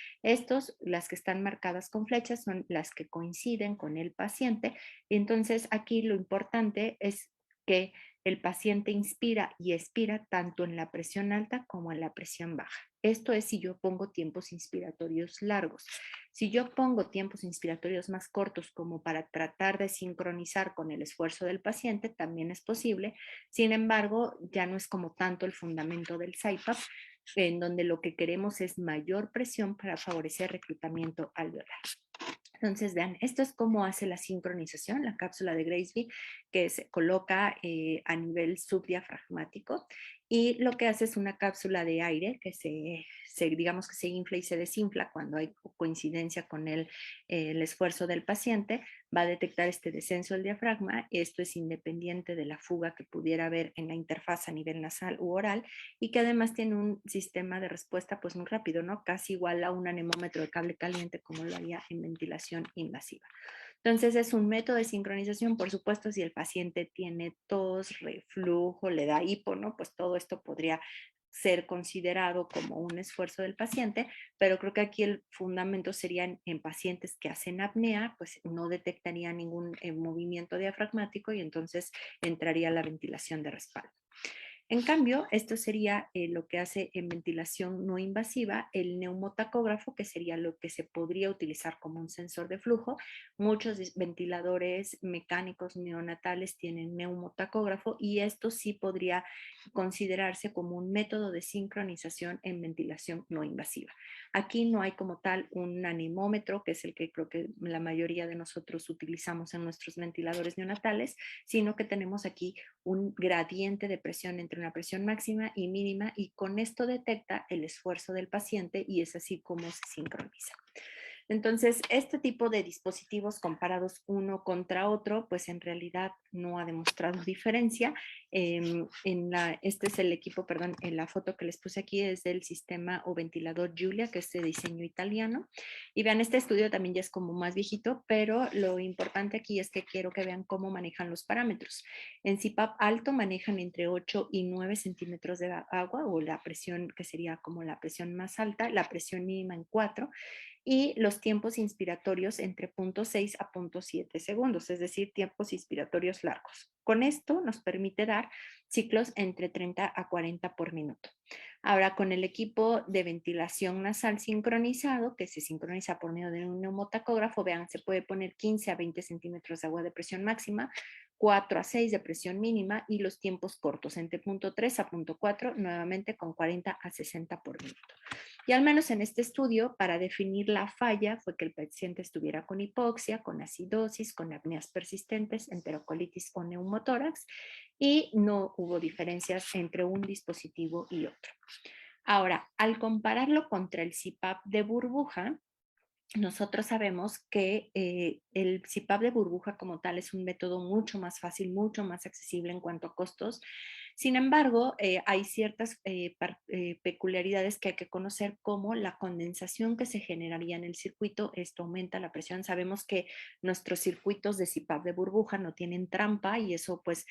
las que están marcadas con flechas, son las que coinciden con el paciente. Y entonces, aquí lo importante es que el paciente inspira y expira tanto en la presión alta como en la presión baja. Esto es si yo pongo tiempos inspiratorios largos. Si yo pongo tiempos inspiratorios más cortos como para tratar de sincronizar con el esfuerzo del paciente, también es posible. Sin embargo, ya no es como tanto el fundamento del CPAP, en donde lo que queremos es mayor presión para favorecer reclutamiento alveolar. Entonces, vean, esto es cómo hace la sincronización, la cápsula de Gracie, que se coloca a nivel subdiafragmático, y lo que hace es una cápsula de aire que digamos que se infla y se desinfla cuando hay coincidencia con el esfuerzo del paciente. Va a detectar este descenso del diafragma. Esto es independiente de la fuga que pudiera haber en la interfaz a nivel nasal u oral, y que además tiene un sistema de respuesta pues muy rápido, ¿no? Casi igual a un anemómetro de cable caliente como lo haría en ventilación invasiva. Entonces es un método de sincronización, por supuesto, si el paciente tiene tos, reflujo, le da hipo, ¿no? Pues todo esto podría ser considerado como un esfuerzo del paciente, pero creo que aquí el fundamento sería en pacientes que hacen apnea, pues no detectaría ningún movimiento diafragmático y entonces entraría la ventilación de respaldo. En cambio, esto sería lo que hace en ventilación no invasiva el neumotacógrafo, que sería lo que se podría utilizar como un sensor de flujo. Muchos ventiladores mecánicos neonatales tienen neumotacógrafo y esto sí podría considerarse como un método de sincronización en ventilación no invasiva. Aquí no hay como tal un anemómetro, que es el que creo que la mayoría de nosotros utilizamos en nuestros ventiladores neonatales, sino que tenemos aquí un gradiente de presión entre una presión máxima y mínima, y con esto detecta el esfuerzo del paciente y es así como se sincroniza. Entonces, este tipo de dispositivos comparados uno contra otro, pues en realidad no ha demostrado diferencia. Este es el equipo, perdón, en la foto que les puse aquí es del sistema o ventilador Giulia, que es de diseño italiano. Y vean, este estudio también ya es como más viejito, pero lo importante aquí es que quiero que vean cómo manejan los parámetros. En CPAP alto manejan entre 8 y 9 centímetros de agua, o la presión que sería como la presión más alta, la presión mínima en 4, y los tiempos inspiratorios entre 0.6 a 0.7 segundos, es decir, tiempos inspiratorios largos. Con esto nos permite dar ciclos entre 30 a 40 por minuto. Ahora, con el equipo de ventilación nasal sincronizado, que se sincroniza por medio de un neumotacógrafo, vean, se puede poner 15 a 20 centímetros de agua de presión máxima, 4 a 6 de presión mínima y los tiempos cortos, entre 0.3 a 0.4, nuevamente con 40 a 60 por minuto. Y al menos en este estudio, para definir la falla, fue que el paciente estuviera con hipoxia, con acidosis, con apneas persistentes, enterocolitis o neumotórax, y no hubo diferencias entre un dispositivo y otro. Ahora, al compararlo contra el CPAP de burbuja, nosotros sabemos que el CPAP de burbuja como tal es un método mucho más fácil, mucho más accesible en cuanto a costos. Sin embargo, hay ciertas peculiaridades que hay que conocer, como la condensación que se generaría en el circuito. Esto aumenta la presión. Sabemos que nuestros circuitos de CPAP de burbuja no tienen trampa y eso pues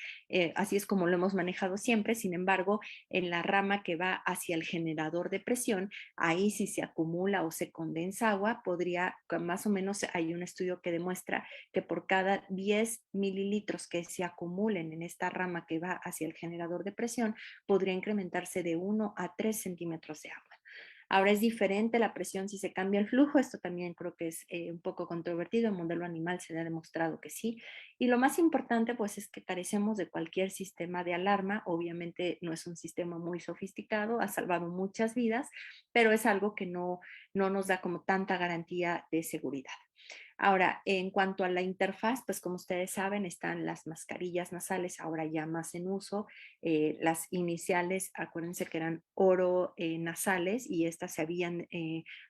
así es como lo hemos manejado siempre. Sin embargo, en la rama que va hacia el generador de presión, ahí si se acumula o se condensa agua, podría, más o menos hay un estudio que demuestra que por cada 10 mililitros que se acumulen en esta rama que va hacia el generador de presión, podría incrementarse de 1 a 3 centímetros de agua. Ahora es diferente la presión si se cambia el flujo. Esto también creo que es un poco controvertido. En modelo animal se ha demostrado que sí. Y lo más importante pues es que carecemos de cualquier sistema de alarma. Obviamente no es un sistema muy sofisticado, ha salvado muchas vidas, pero es algo que no nos da como tanta garantía de seguridad. Ahora, en cuanto a la interfaz, pues como ustedes saben, están las mascarillas nasales ahora ya más en uso. Las iniciales, acuérdense que eran oro nasales y estas se habían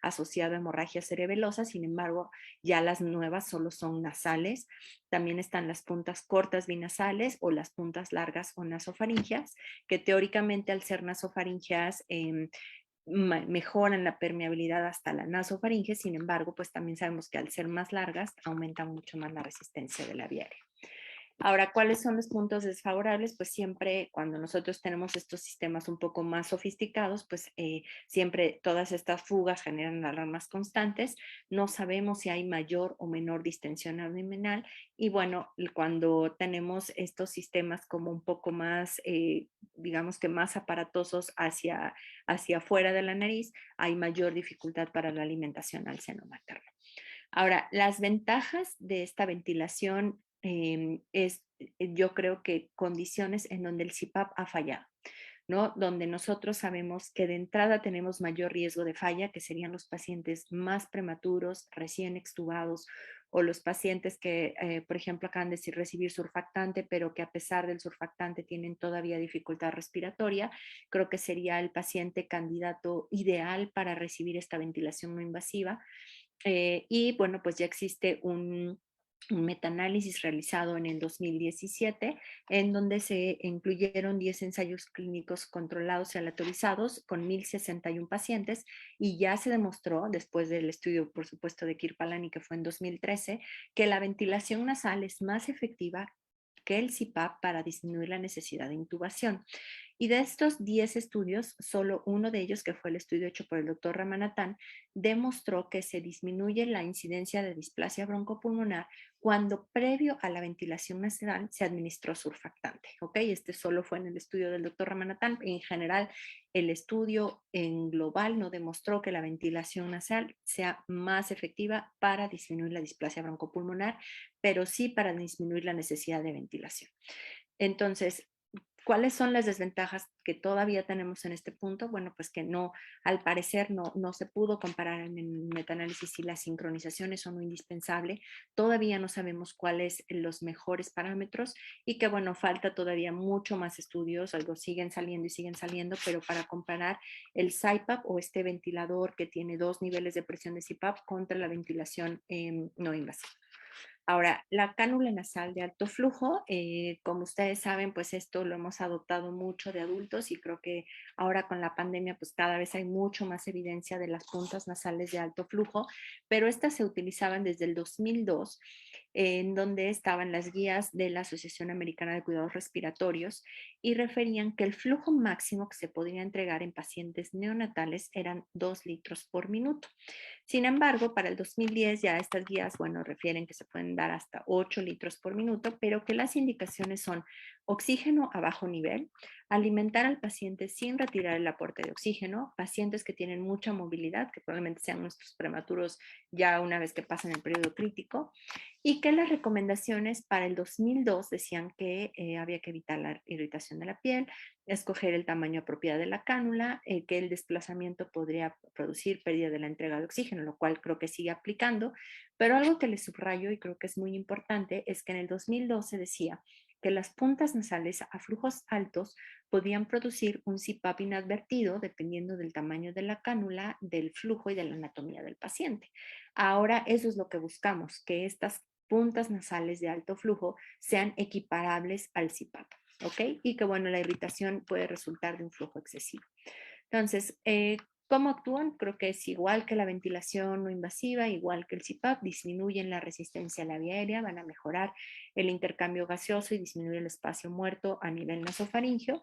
asociado a hemorragia cerebelosa. Sin embargo, ya las nuevas solo son nasales. También están las puntas cortas binasales o las puntas largas o nasofaringeas, que teóricamente al ser nasofaringeas mejoran la permeabilidad hasta la nasofaringe. Sin embargo, pues también sabemos que al ser más largas aumentan mucho más la resistencia de la vía aérea. Ahora, ¿cuáles son los puntos desfavorables? Pues siempre cuando nosotros tenemos estos sistemas un poco más sofisticados, pues siempre todas estas fugas generan alarmas constantes. No sabemos si hay mayor o menor distensión abdominal. Y bueno, cuando tenemos estos sistemas como un poco más, digamos que más aparatosos hacia afuera de la nariz, hay mayor dificultad para la alimentación al seno materno. Ahora, las ventajas de esta ventilación yo creo que condiciones en donde el CPAP ha fallado, ¿no? Donde nosotros sabemos que de entrada tenemos mayor riesgo de falla, que serían los pacientes más prematuros, recién extubados, o los pacientes que, por ejemplo, acaban de recibir surfactante, pero que a pesar del surfactante tienen todavía dificultad respiratoria. Creo que sería el paciente candidato ideal para recibir esta ventilación no invasiva. Y bueno, pues ya existe un metaanálisis realizado en el 2017, en donde se incluyeron 10 ensayos clínicos controlados y aleatorizados con 1,061 pacientes, y ya se demostró, después del estudio, por supuesto, de Kirpalani, que fue en 2013, que la ventilación nasal es más efectiva que el CPAP para disminuir la necesidad de intubación. Y de estos 10 estudios, solo uno de ellos, que fue el estudio hecho por el doctor Ramanathan, demostró que se disminuye la incidencia de displasia broncopulmonar cuando previo a la ventilación nasal se administró surfactante. ¿Ok? Este solo fue en el estudio del doctor Ramanathan. En general, el estudio en global no demostró que la ventilación nasal sea más efectiva para disminuir la displasia broncopulmonar, pero sí para disminuir la necesidad de ventilación. Entonces, ¿Cuáles son las desventajas que todavía tenemos en este punto? Bueno, pues que no, al parecer no se pudo comparar en el metaanálisis si las sincronizaciones son indispensable. Todavía no sabemos cuáles los mejores parámetros y que bueno, falta todavía mucho más estudios, algo siguen saliendo, pero para comparar el CPAP o este ventilador que tiene 2 niveles de presión de CPAP contra la ventilación no invasiva. Ahora, la cánula nasal de alto flujo, como ustedes saben, pues esto lo hemos adoptado mucho de adultos y creo que ahora con la pandemia, pues cada vez hay mucho más evidencia de las puntas nasales de alto flujo, pero estas se utilizaban desde el 2002, en donde estaban las guías de la Asociación Americana de Cuidados Respiratorios y referían que el flujo máximo que se podría entregar en pacientes neonatales eran 2 litros por minuto. Sin embargo, para el 2010 ya estas guías, bueno, refieren que se pueden dar hasta 8 litros por minuto, pero que las indicaciones son oxígeno a bajo nivel, alimentar al paciente sin retirar el aporte de oxígeno, pacientes que tienen mucha movilidad, que probablemente sean nuestros prematuros ya una vez que pasan el periodo crítico, y que las recomendaciones para el 2002 decían que había que evitar la irritación de la piel, escoger el tamaño apropiado de la cánula, que el desplazamiento podría producir pérdida de la entrega de oxígeno, lo cual creo que sigue aplicando, pero algo que les subrayo y creo que es muy importante es que en el 2012 decía que las puntas nasales a flujos altos podían producir un CPAP inadvertido dependiendo del tamaño de la cánula, del flujo y de la anatomía del paciente. Ahora eso es lo que buscamos, que estas puntas nasales de alto flujo sean equiparables al CPAP. ¿Ok? Y que bueno, la irritación puede resultar de un flujo excesivo. Entonces, ¿cómo actúan? Creo que es igual que la ventilación no invasiva, igual que el CPAP, disminuyen la resistencia a la vía aérea, van a mejorar el intercambio gaseoso y disminuir el espacio muerto a nivel nasofaringeo,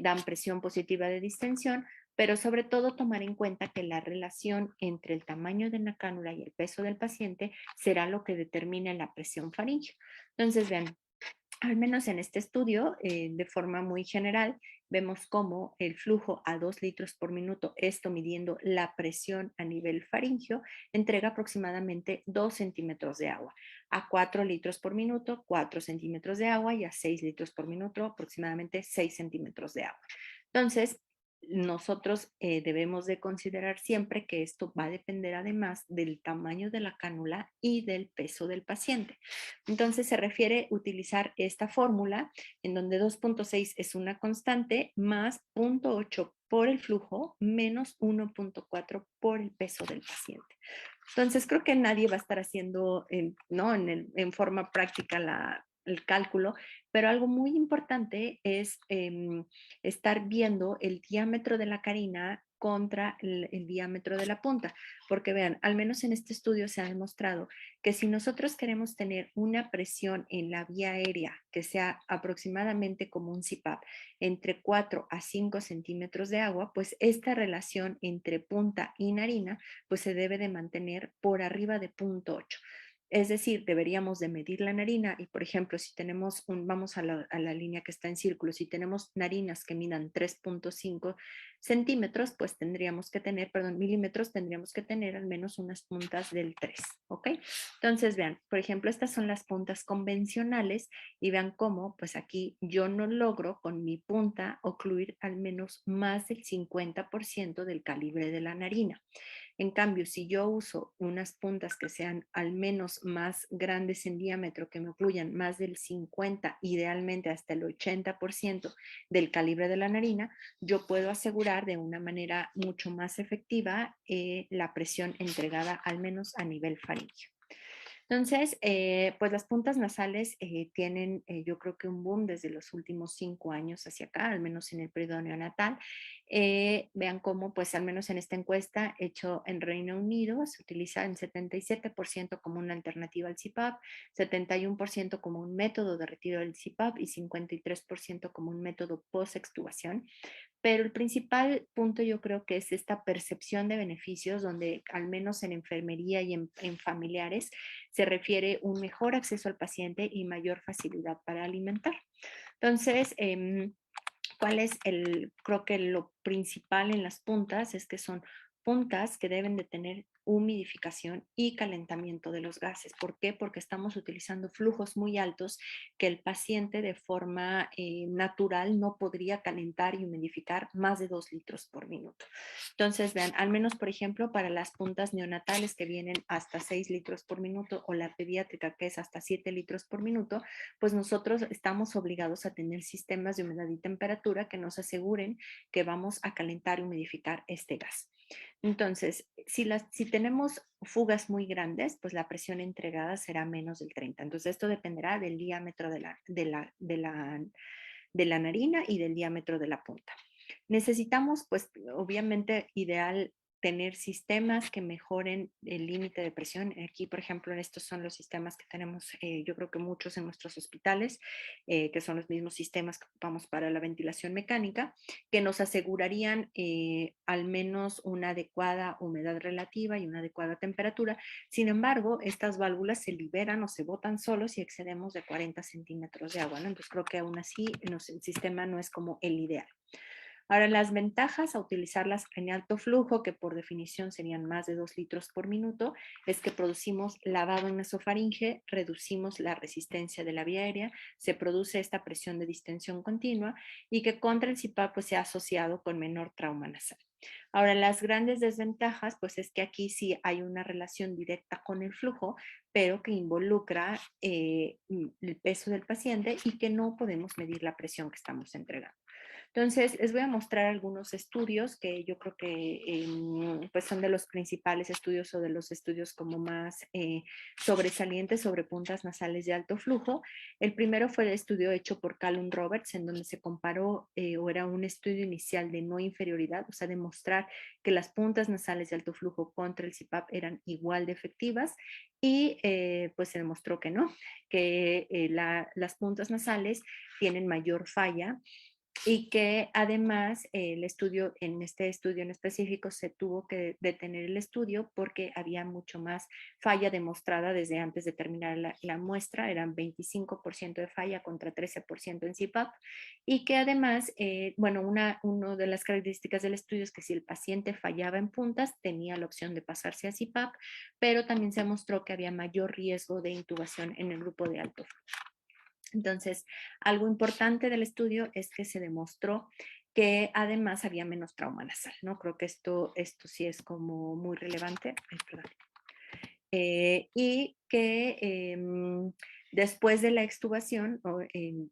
dan presión positiva de distensión, pero sobre todo tomar en cuenta que la relación entre el tamaño de la cánula y el peso del paciente será lo que determine la presión faríngea. Entonces, vean, al menos en este estudio, de forma muy general, vemos cómo el flujo a 2 litros por minuto, esto midiendo la presión a nivel faríngeo, entrega aproximadamente 2 centímetros de agua. A 4 litros por minuto, 4 centímetros de agua y a 6 litros por minuto, aproximadamente 6 centímetros de agua. Entonces, nosotros debemos de considerar siempre que esto va a depender además del tamaño de la cánula y del peso del paciente. Entonces se refiere a utilizar esta fórmula en donde 2.6 es una constante más 0.8 por el flujo menos 1.4 por el peso del paciente. Entonces creo que nadie va a estar haciendo ¿no? en forma práctica el cálculo, pero algo muy importante es estar viendo el diámetro de la carina contra el diámetro de la punta, porque vean, al menos en este estudio se ha demostrado que si nosotros queremos tener una presión en la vía aérea que sea aproximadamente como un CPAP, entre 4 a 5 centímetros de agua, pues esta relación entre punta y narina pues se debe de mantener por arriba de 0.8. Es decir, deberíamos de medir la narina y, por ejemplo, si tenemos vamos a la línea que está en círculo, si tenemos narinas que midan 3.5 centímetros, pues tendríamos que tener, perdón, milímetros, tendríamos que tener al menos unas puntas del 3, ¿ok? Entonces, vean, por ejemplo, estas son las puntas convencionales y vean cómo, pues aquí yo no logro con mi punta ocluir al menos más del 50% del calibre de la narina. En cambio, si yo uso unas puntas que sean al menos más grandes en diámetro, que me ocluyan más del 50, idealmente hasta el 80% del calibre de la narina, yo puedo asegurar de una manera mucho más efectiva la presión entregada al menos a nivel faríngeo. Entonces, pues las puntas nasales tienen, yo creo que un boom desde los últimos 5 años hacia acá, al menos en el periodo neonatal. Vean cómo, pues al menos en esta encuesta hecho en Reino Unido, se utiliza en 77% como una alternativa al CPAP, 71% como un método de retiro del CPAP y 53% como un método post-extubación. Pero el principal punto yo creo que es esta percepción de beneficios donde al menos en enfermería y en familiares se refiere un mejor acceso al paciente y mayor facilidad para alimentar. Entonces, ¿cuál es creo que lo principal en las puntas es que son puntas que deben de tener humidificación y calentamiento de los gases. ¿Por qué? Porque estamos utilizando flujos muy altos que el paciente de forma natural no podría calentar y humidificar más de 2 litros por minuto. Entonces, vean, al menos, por ejemplo, para las puntas neonatales que vienen hasta 6 litros por minuto o la pediátrica que es hasta 7 litros por minuto, pues nosotros estamos obligados a tener sistemas de humedad y temperatura que nos aseguren que vamos a calentar y humidificar este gas. Entonces, si tenemos fugas muy grandes, pues la presión entregada será menos del 30. Entonces, esto dependerá del diámetro de la narina y del diámetro de la punta. Necesitamos, pues, obviamente, ideal tener sistemas que mejoren el límite de presión. Aquí, por ejemplo, estos son los sistemas que tenemos, yo creo que muchos en nuestros hospitales, que son los mismos sistemas que ocupamos para la ventilación mecánica, que nos asegurarían al menos una adecuada humedad relativa y una adecuada temperatura. Sin embargo, estas válvulas se liberan o se botan solos si excedemos de 40 centímetros de agua, ¿no? Entonces creo que aún así el sistema no es como el ideal. Ahora, las ventajas a utilizarlas en alto flujo, que por definición serían más de 2 litros por minuto, es que producimos lavado en nasofaringe, reducimos la resistencia de la vía aérea, se produce esta presión de distensión continua y que contra el CPAP pues, se ha asociado con menor trauma nasal. Ahora, las grandes desventajas, pues es que aquí sí hay una relación directa con el flujo, pero que involucra el peso del paciente y que no podemos medir la presión que estamos entregando. Entonces, les voy a mostrar algunos estudios que yo creo que pues son de los principales estudios o de los estudios como más sobresalientes sobre puntas nasales de alto flujo. El primero fue el estudio hecho por Callum Roberts, en donde se comparó o era un estudio inicial de no inferioridad, o sea, demostrar que las puntas nasales de alto flujo contra el CPAP eran igual de efectivas y pues se demostró que no, que las puntas nasales tienen mayor falla y que además el estudio, en este estudio en específico, se tuvo que detener el estudio porque había mucho más falla demostrada desde antes de terminar la muestra, eran 25% de falla contra 13% en CPAP, y que además, bueno, una de las características del estudio es que si el paciente fallaba en puntas, tenía la opción de pasarse a CPAP, pero también se mostró que había mayor riesgo de intubación en el grupo de alto flujo. Entonces, algo importante del estudio es que se demostró que además había menos trauma nasal, ¿no? Creo que esto sí es como muy relevante. Ay, perdón. Y que después de la extubación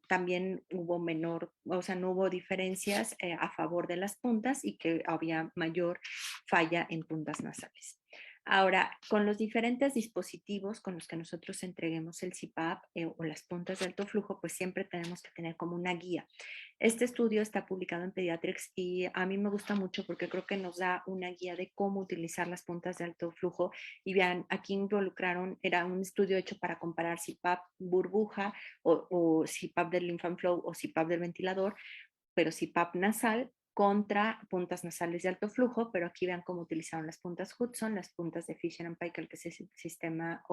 también hubo menor, o sea, no hubo diferencias a favor de las puntas y que había mayor falla en puntas nasales. Ahora, con los diferentes dispositivos con los que nosotros entreguemos el CPAP o las puntas de alto flujo, pues siempre tenemos que tener como una guía. Este estudio está publicado en Pediatrics y a mí me gusta mucho porque creo que nos da una guía de cómo utilizar las puntas de alto flujo. Y vean, aquí involucraron, era un estudio hecho para comparar CPAP burbuja o CPAP del Lymph and Flow o CPAP del ventilador, pero CPAP nasal contra puntas nasales de alto flujo, pero aquí vean cómo utilizaron las puntas Hudson, las puntas de Fisher and Paykel, que es el sistema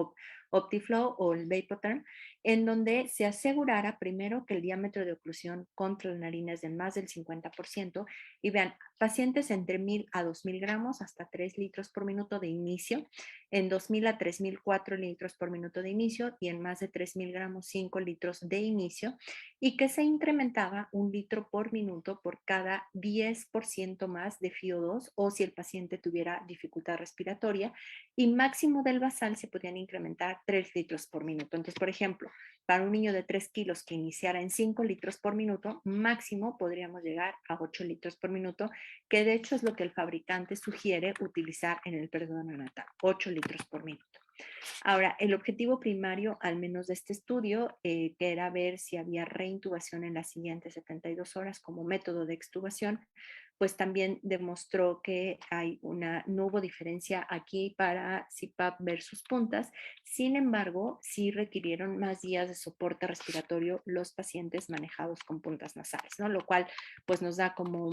OptiFlow o el Vapotherm, en donde se asegurara primero que el diámetro de oclusión contra la narina es de más del 50%, y vean, pacientes entre 1000 a 2000 gramos hasta 3 litros por minuto de inicio, en 2000 a 3000 4 litros por minuto de inicio y en más de 3000 gramos 5 litros de inicio, y que se incrementaba 1 litro por minuto por cada 10% más de FiO2 o si el paciente tuviera dificultad respiratoria, y máximo del basal se podían incrementar 3 litros por minuto. Entonces, por ejemplo, para un niño de 3 kilos que iniciara en 5 litros por minuto, máximo podríamos llegar a 8 litros por minuto, que de hecho es lo que el fabricante sugiere utilizar en el periodo neonatal, 8 litros por minuto. Ahora, el objetivo primario, al menos de este estudio, que era ver si había reintubación en las siguientes 72 horas como método de extubación, pues también demostró que no hubo diferencia aquí para CPAP versus puntas. Sin embargo, sí requirieron más días de soporte respiratorio los pacientes manejados con puntas nasales, ¿no? Lo cual pues nos da como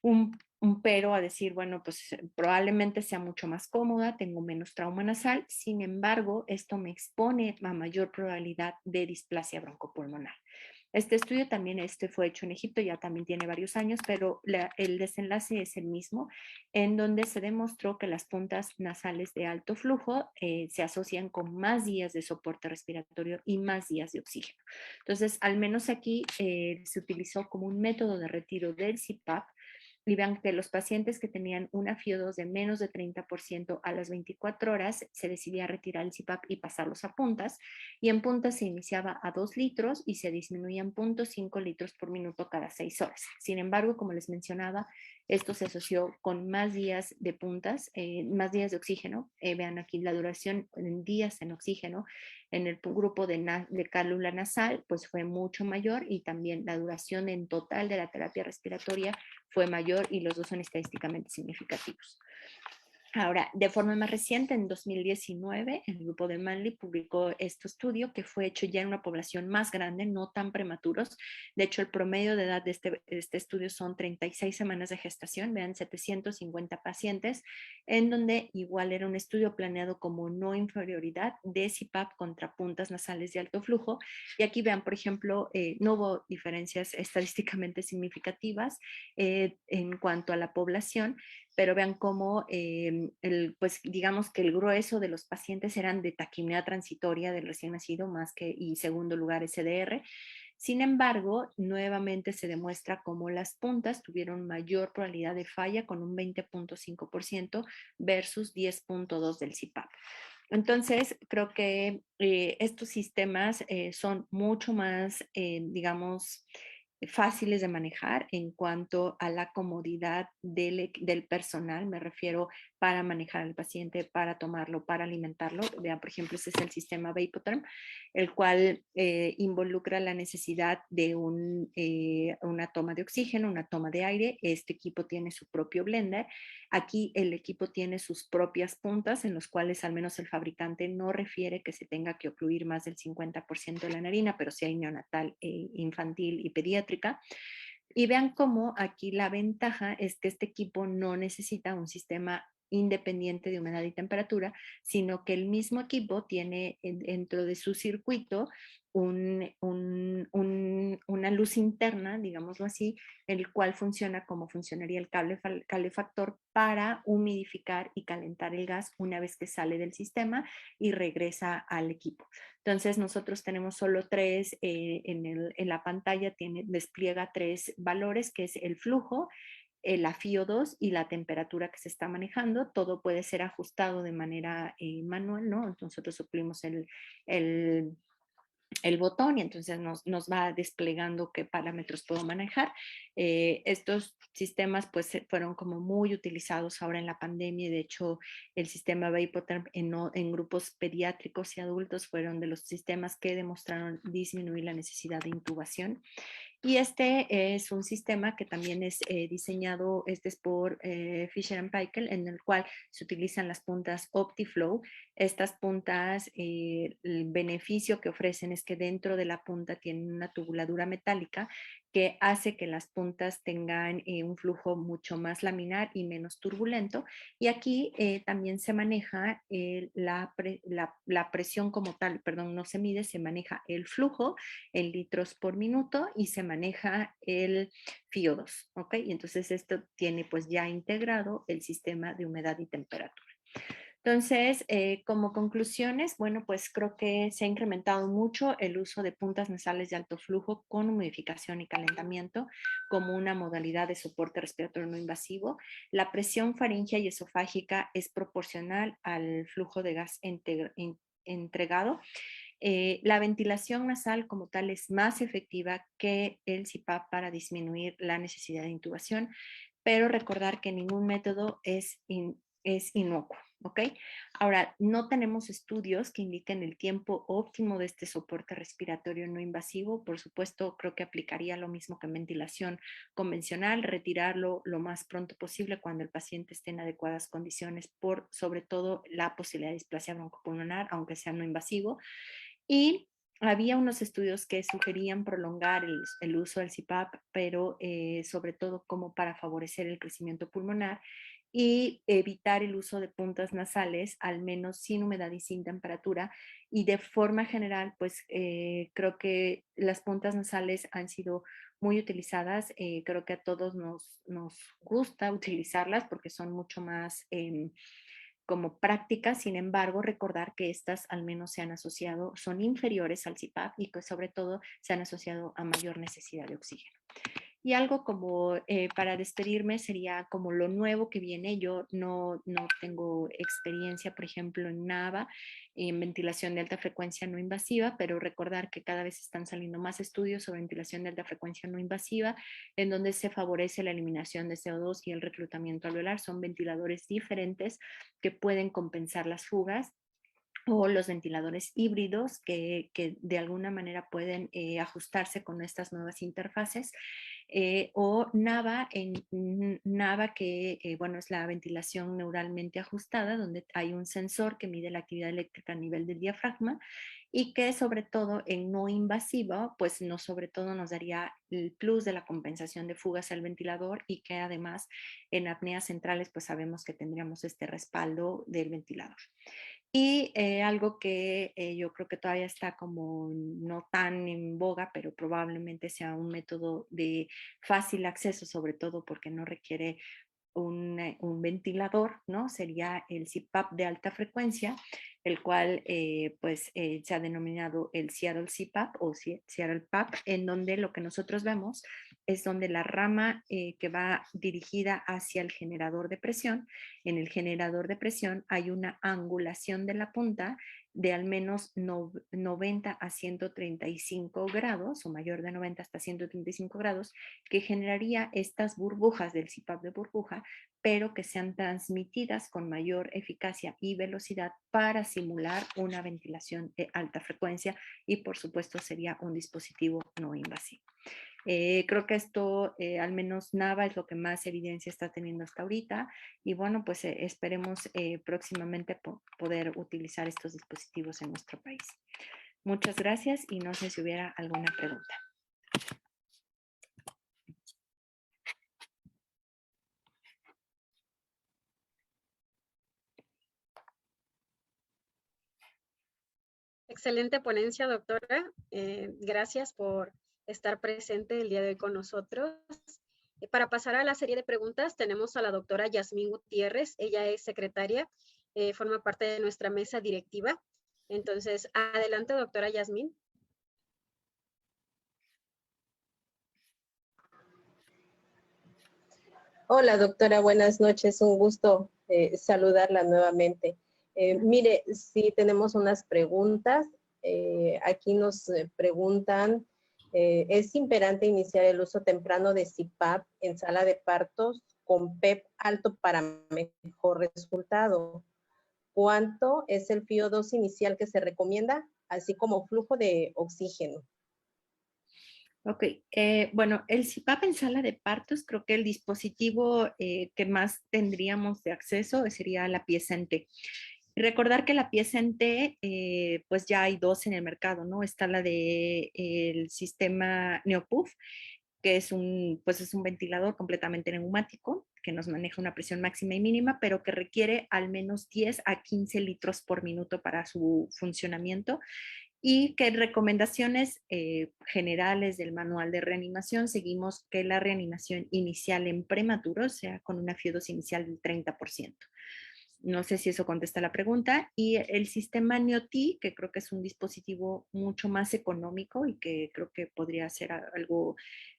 un pero a decir, bueno, pues probablemente sea mucho más cómoda, tengo menos trauma nasal, sin embargo, esto me expone a mayor probabilidad de displasia broncopulmonar. Este estudio también fue hecho en Egipto, ya también tiene varios años, pero el desenlace es el mismo, en donde se demostró que las puntas nasales de alto flujo se asocian con más días de soporte respiratorio y más días de oxígeno. Entonces, al menos aquí se utilizó como un método de retiro del CPAP, y vean que los pacientes que tenían una FIO2 de menos de 30% a las 24 horas, se decidía retirar el CPAP y pasarlos a puntas, y en puntas se iniciaba a 2 litros y se disminuían 0.5 litros por minuto cada 6 horas. Sin embargo, como les mencionaba, esto se asoció con más días de puntas, más días de oxígeno. Vean aquí la duración en días en oxígeno en el grupo de cálula nasal, pues fue mucho mayor, y también la duración en total de la terapia respiratoria fue mayor, y los dos son estadísticamente significativos. Ahora, de forma más reciente, en 2019, el grupo de Manley publicó este estudio que fue hecho ya en una población más grande, no tan prematuros. De hecho, el promedio de edad de este estudio son 36 semanas de gestación, vean, 750 pacientes, en donde igual era un estudio planeado como no inferioridad de CPAP contra puntas nasales de alto flujo. Y aquí vean, por ejemplo, no hubo diferencias estadísticamente significativas en cuanto a la población, pero vean cómo, pues digamos que el grueso de los pacientes eran de taquimia transitoria del recién nacido, más que, y segundo lugar SDR. Sin embargo, nuevamente se demuestra cómo las puntas tuvieron mayor probabilidad de falla, con un 20.5% versus 10.2% del CPAP. Entonces, creo que estos sistemas son mucho más, digamos, fáciles de manejar en cuanto a la comodidad del personal, me refiero para manejar al paciente, para tomarlo, para alimentarlo. Vean, por ejemplo, este es el sistema Vapotherm, el cual involucra la necesidad de una toma de oxígeno, una toma de aire. Este equipo tiene su propio blender. Aquí el equipo tiene sus propias puntas, en los cuales al menos el fabricante no refiere que se tenga que ocluir más del 50% de la narina, pero sí hay neonatal, infantil y pediátrica. Y vean cómo aquí la ventaja es que este equipo no necesita un sistema independiente de humedad y temperatura, sino que el mismo equipo tiene dentro de su circuito una luz interna, digámoslo así, el cual funciona como funcionaría el calefactor para humidificar y calentar el gas una vez que sale del sistema y regresa al equipo. Entonces nosotros tenemos solo tres, en la pantalla despliega tres valores, que es el flujo, la FIO2 y la temperatura que se está manejando. Todo puede ser ajustado de manera manual, ¿no? Nosotros suplimos el botón y entonces nos va desplegando qué parámetros puedo manejar. Estos sistemas pues fueron como muy utilizados ahora en la pandemia. De hecho, el sistema Vapotherm en grupos pediátricos y adultos fueron de los sistemas que demostraron disminuir la necesidad de intubación. Y este es un sistema que también es diseñado, este es por Fisher & Paykel, en el cual se utilizan las puntas OptiFlow. Estas puntas, el beneficio que ofrecen es que dentro de la punta tienen una tubuladura metálica que hace que las puntas tengan un flujo mucho más laminar y menos turbulento. Y aquí también se maneja la presión como tal, perdón, no se mide, se maneja el flujo en litros por minuto y se maneja el FIO2, ¿ok? Y entonces esto tiene pues ya integrado el sistema de humedad y temperatura. Entonces, como conclusiones, bueno, pues creo que se ha incrementado mucho el uso de puntas nasales de alto flujo con humidificación y calentamiento como una modalidad de soporte respiratorio no invasivo. La presión faríngea y esofágica es proporcional al flujo de gas entregado. La ventilación nasal como tal es más efectiva que el CPAP para disminuir la necesidad de intubación, pero recordar que ningún método es inocuo, ¿ok? Ahora, no tenemos estudios que indiquen el tiempo óptimo de este soporte respiratorio no invasivo. Por supuesto, creo que aplicaría lo mismo que en ventilación convencional, retirarlo lo más pronto posible cuando el paciente esté en adecuadas condiciones, por sobre todo la posibilidad de displasia broncopulmonar, aunque sea no invasivo. Y había unos estudios que sugerían prolongar el uso del CPAP, pero sobre todo como para favorecer el crecimiento pulmonar. y evitar el uso de puntas nasales, al menos sin humedad y sin temperatura. Y de forma general, pues creo que las puntas nasales han sido muy utilizadas. Creo que a todos nos gusta utilizarlas porque son mucho más como prácticas. Sin embargo, recordar que estas al menos se han asociado, son inferiores al CPAP y que sobre todo se han asociado a mayor necesidad de oxígeno. Y algo como para despedirme sería como lo nuevo que viene. Yo no tengo experiencia, por ejemplo, en NAVA, en ventilación de alta frecuencia no invasiva, pero recordar que cada vez están saliendo más estudios sobre ventilación de alta frecuencia no invasiva, en donde se favorece la eliminación de CO2 y el reclutamiento alveolar. Son ventiladores diferentes que pueden compensar las fugas, o los ventiladores híbridos que de alguna manera pueden ajustarse con estas nuevas interfaces, o NAVA, NAVA que bueno, es la ventilación neuralmente ajustada, donde hay un sensor que mide la actividad eléctrica a nivel del diafragma y que sobre todo en no invasivo, pues no, sobre todo nos daría el plus de la compensación de fugas al ventilador, y que además en apneas centrales pues sabemos que tendríamos este respaldo del ventilador. Y algo que yo creo que todavía está como no tan en boga, pero probablemente sea un método de fácil acceso, sobre todo porque no requiere un ventilador, ¿no? Sería el CPAP de alta frecuencia, el cual pues se ha denominado el Seattle CPAP o Seattle PAP, en donde lo que nosotros vemos es donde la rama que va dirigida hacia el generador de presión, en el generador de presión hay una angulación de la punta de al menos 90 a 135 grados, o mayor de 90 hasta 135 grados, que generaría estas burbujas del CPAP de burbuja, pero que sean transmitidas con mayor eficacia y velocidad para simular una ventilación de alta frecuencia, y por supuesto sería un dispositivo no invasivo. Creo que esto, al menos NAVA, es lo que más evidencia está teniendo hasta ahorita, y bueno, pues esperemos próximamente poder utilizar estos dispositivos en nuestro país. Muchas gracias y no sé si hubiera alguna pregunta.
Excelente ponencia, doctora. Gracias por estar presente el día de hoy con nosotros. Para pasar a la serie de preguntas, tenemos a la doctora Yasmín Gutiérrez. Ella es secretaria, forma parte de nuestra mesa directiva. Entonces, adelante, doctora Yasmín.
Hola, doctora, buenas noches. Un gusto saludarla nuevamente. Mire, sí tenemos unas preguntas. Aquí nos preguntan, ¿es imperante iniciar el uso temprano de CPAP en sala de partos con PEP alto para mejor resultado? ¿Cuánto es el FIO2 inicial que se recomienda, así como flujo de oxígeno?
Ok, bueno, el CPAP en sala de partos, creo que el dispositivo que más tendríamos de acceso sería la pieza en T. Recordar que la pieza en T, pues ya hay dos en el mercado, ¿no? Está la de el sistema Neopuff, que pues es un ventilador completamente neumático, que nos maneja una presión máxima y mínima, pero que requiere al menos 10 a 15 litros por minuto para su funcionamiento, y que recomendaciones generales del manual de reanimación seguimos que la reanimación inicial en prematuros sea con una FIO2 inicial del 30%. No sé si eso contesta la pregunta. Y el sistema NEOT, que creo que es un dispositivo mucho más económico y que creo que podría ser algo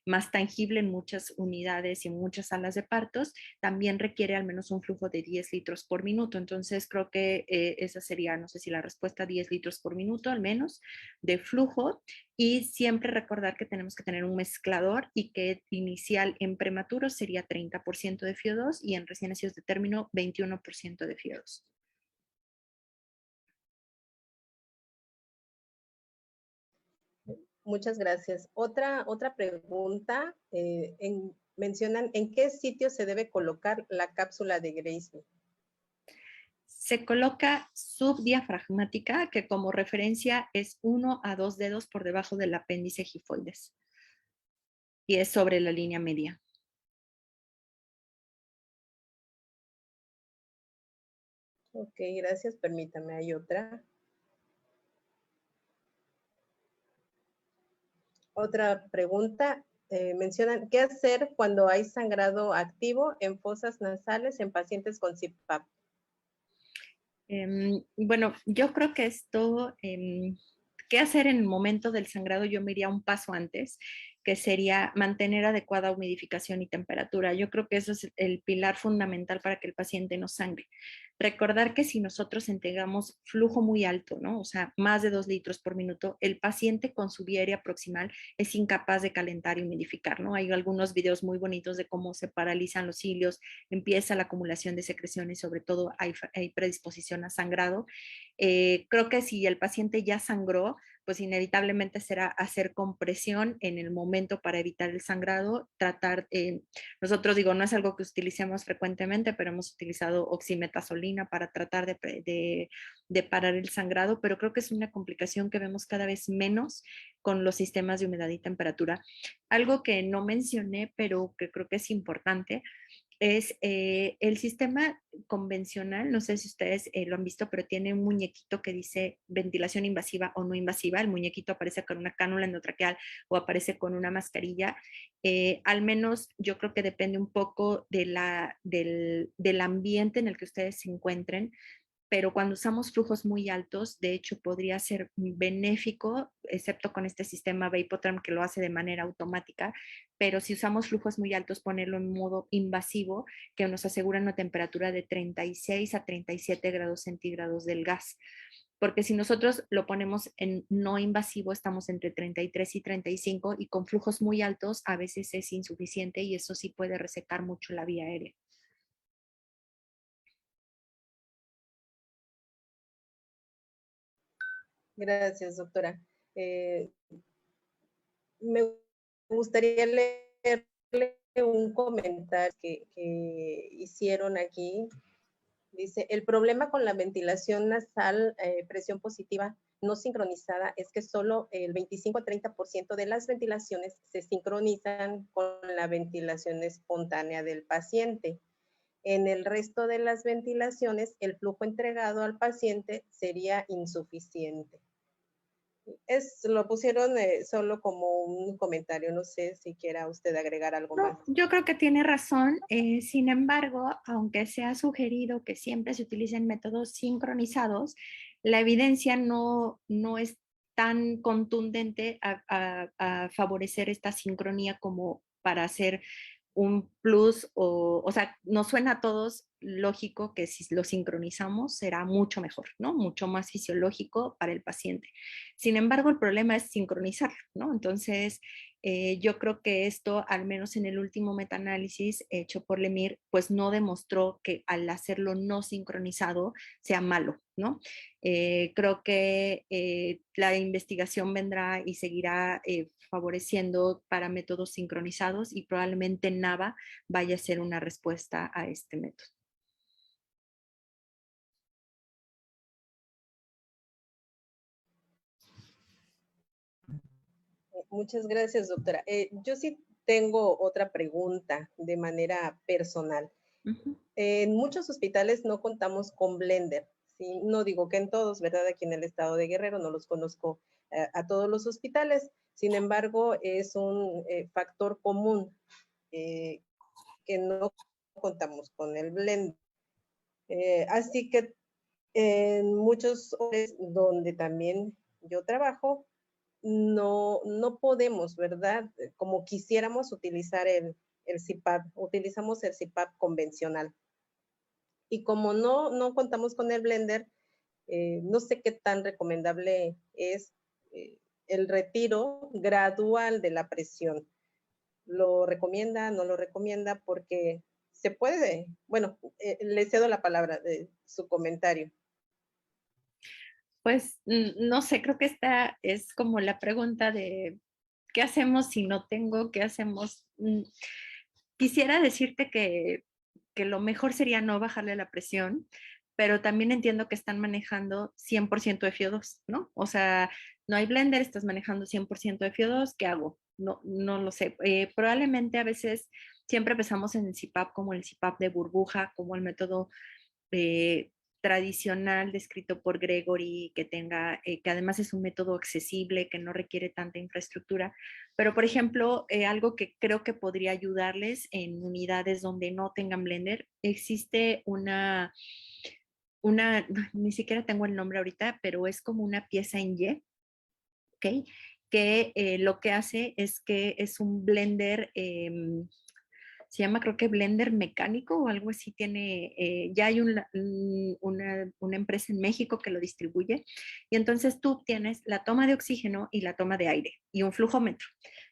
más tangible en muchas unidades y en muchas salas de partos, también requiere al menos un flujo de 10 litros por minuto. Entonces creo que esa sería, no sé si la respuesta, 10 litros por minuto al menos de flujo. Y siempre recordar que tenemos que tener un mezclador y que inicial en prematuros sería 30% de FIO2 y en recién nacidos de término 21% de FIO2.
Muchas gracias. Otra pregunta, mencionan en qué sitio se debe colocar la cápsula de Graysmith.
Se coloca subdiafragmática, que como referencia es 1 a 2 dedos por debajo del apéndice gifoides y es sobre la línea media.
Ok, gracias. Permítame, hay otra. Otra pregunta. Mencionan, ¿qué hacer cuando hay sangrado activo en fosas nasales en pacientes con CPAP?
Bueno, yo creo que esto, ¿qué hacer en el momento del sangrado? Yo me iría un paso antes, que sería mantener adecuada humidificación y temperatura. Yo creo que eso es el pilar fundamental para que el paciente no sangre. Recordar que si nosotros entregamos flujo muy alto, ¿no? O sea, más de 2 litros por minuto, el paciente con su vía aérea proximal es incapaz de calentar y humidificar, ¿no? Hay algunos videos muy bonitos de cómo se paralizan los cilios, empieza la acumulación de secreciones, sobre todo hay predisposición a sangrado. Creo que si el paciente ya sangró, pues inevitablemente será hacer compresión en el momento para evitar el sangrado, tratar, nosotros digo, no es algo que utilicemos frecuentemente, pero hemos utilizado oximetazolina para tratar de parar el sangrado, pero creo que es una complicación que vemos cada vez menos con los sistemas de humedad y temperatura. Algo que no mencioné, pero que creo que es importante, es el sistema convencional, no sé si ustedes lo han visto, pero tiene un muñequito que dice ventilación invasiva o no invasiva. El muñequito aparece con una cánula endotraqueal o aparece con una mascarilla. Al menos yo creo que depende un poco del ambiente en el que ustedes se encuentren, pero cuando usamos flujos muy altos, de hecho podría ser benéfico, excepto con este sistema Vapotherm que lo hace de manera automática, pero si usamos flujos muy altos, ponerlo en modo invasivo, que nos asegura una temperatura de 36 a 37 grados centígrados del gas. Porque si nosotros lo ponemos en no invasivo, estamos entre 33 y 35 y con flujos muy altos a veces es insuficiente y eso sí puede resecar mucho la vía aérea.
Gracias, doctora. Me gustaría leerle un comentario que hicieron aquí. Dice, el problema con la ventilación nasal, presión positiva no sincronizada, es que solo el 25 a 30% de las ventilaciones se sincronizan con la ventilación espontánea del paciente. En el resto de las ventilaciones, el flujo entregado al paciente sería insuficiente. Lo pusieron solo como un comentario, no sé si quiera usted agregar algo más.
Yo creo que tiene razón. Sin embargo, aunque se ha sugerido que siempre se utilicen métodos sincronizados, la evidencia no es tan contundente a favorecer esta sincronía como para hacer un plus o sea, nos suena a todos lógico que si lo sincronizamos será mucho mejor, ¿no? Mucho más fisiológico para el paciente. Sin embargo, el problema es sincronizarlo, ¿no? Entonces, yo creo que esto, al menos en el último metaanálisis hecho por Lemire, pues no demostró que al hacerlo no sincronizado sea malo, ¿no? Creo que la investigación vendrá y seguirá favoreciendo para métodos sincronizados y probablemente NAVA vaya a ser una respuesta a este método.
Muchas gracias, doctora. Yo sí tengo otra pregunta de manera personal. En muchos hospitales no contamos con blender. ¿Sí? No digo que en todos, ¿verdad? Aquí en el estado de Guerrero no los conozco a todos los hospitales. Sin embargo, es un factor común que no contamos con el blender. Así que en muchos donde también yo trabajo, no podemos, ¿verdad? Como quisiéramos utilizar el CPAP, utilizamos el CPAP convencional. Y como no contamos con el blender, no sé qué tan recomendable es el retiro gradual de la presión. ¿Lo recomienda? ¿No lo recomienda? Porque se puede, bueno, le cedo la palabra de su comentario.
Pues no sé, creo que esta es como la pregunta de ¿qué hacemos si no tengo? ¿Qué hacemos? Quisiera decirte que lo mejor sería no bajarle la presión, pero también entiendo que están manejando 100% de FIO2, ¿no? O sea, no hay blender, estás manejando 100% de FIO2, ¿qué hago? No lo sé. Probablemente a veces siempre pensamos en el CPAP como el CPAP de burbuja, como el método tradicional descrito por Gregory, que tenga, que además es un método accesible, que no requiere tanta infraestructura. Pero, por ejemplo, algo que creo que podría ayudarles en unidades donde no tengan Blender, existe ni siquiera tengo el nombre ahorita, pero es como una pieza en Y, ¿ok? Que lo que hace es que es un Blender, se llama creo que Blender mecánico o algo así, tiene, ya hay una empresa en México que lo distribuye, y entonces tú tienes la toma de oxígeno y la toma de aire y un flujómetro.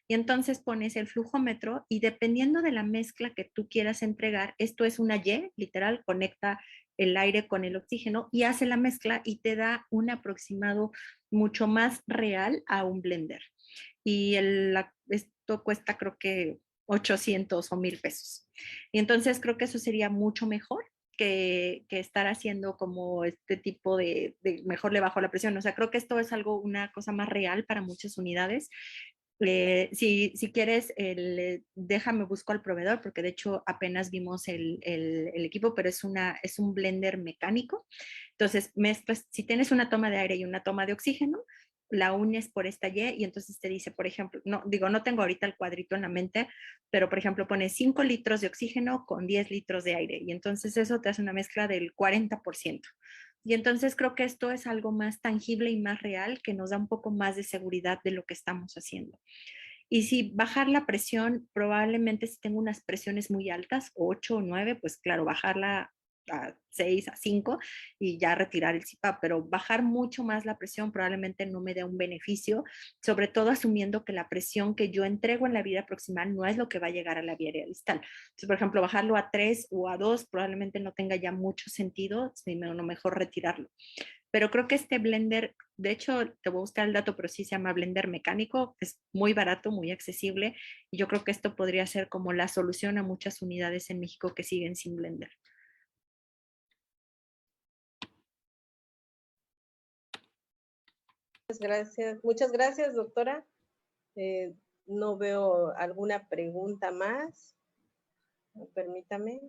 Y entonces pones el flujómetro y dependiendo de la mezcla que tú quieras entregar, esto es una Y, literal, conecta el aire con el oxígeno y hace la mezcla y te da un aproximado mucho más real a un Blender. Y esto cuesta creo que 800 o 1000 pesos. Y entonces creo que eso sería mucho mejor que estar haciendo como este tipo mejor le bajo la presión. O sea, creo que esto es algo, una cosa más real para muchas unidades. Si quieres, déjame busco al proveedor, porque de hecho apenas vimos el equipo, pero es un blender mecánico. Entonces, mezclas, si tienes una toma de aire y una toma de oxígeno, la unes por esta y entonces te dice, por ejemplo, no tengo ahorita el cuadrito en la mente, pero por ejemplo pones 5 litros de oxígeno con 10 litros de aire y entonces eso te hace una mezcla del 40%. Y entonces creo que esto es algo más tangible y más real que nos da un poco más de seguridad de lo que estamos haciendo. Y si bajar la presión, probablemente si tengo unas presiones muy altas, 8 o 9, pues claro, bajarla a 6, a 5 y ya retirar el CPAP, pero bajar mucho más la presión probablemente no me dé un beneficio, sobre todo asumiendo que la presión que yo entrego en la vía proximal no es lo que va a llegar a la vía distal. Entonces, por ejemplo, bajarlo a 3 o a 2 probablemente no tenga ya mucho sentido, sino mejor retirarlo. Pero creo que este blender, de hecho, te voy a buscar el dato, pero sí se llama blender mecánico, es muy barato, muy accesible, y yo creo que esto podría ser como la solución a muchas unidades en México que siguen sin blender.
Muchas gracias, doctora. No veo alguna pregunta más. Permítame.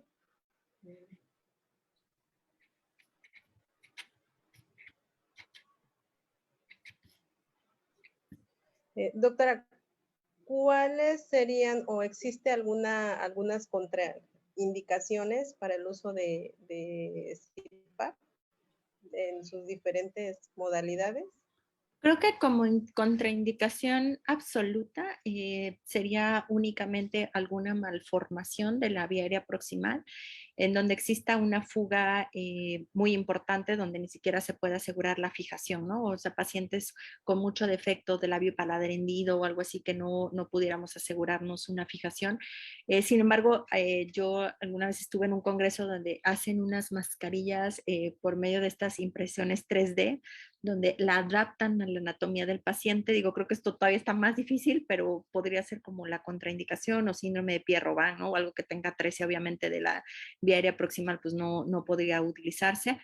Doctora, ¿cuáles serían o existe algunas contraindicaciones para el uso de CPAP en sus diferentes modalidades?
Creo que como contraindicación absoluta sería únicamente alguna malformación de la vía aérea proximal, en donde exista una fuga muy importante, donde ni siquiera se puede asegurar la fijación, ¿no? O sea, pacientes con mucho defecto de labio paladar hendido o algo así que no pudiéramos asegurarnos una fijación. Sin embargo, yo alguna vez estuve en un congreso donde hacen unas mascarillas por medio de estas impresiones 3D, donde la adaptan a la anatomía del paciente. Digo, creo que esto todavía está más difícil, pero podría ser como la contraindicación o síndrome de Pierre-Robin, ¿no? O algo que tenga 13, obviamente, de la vía aérea proximal, pues no podría utilizarse.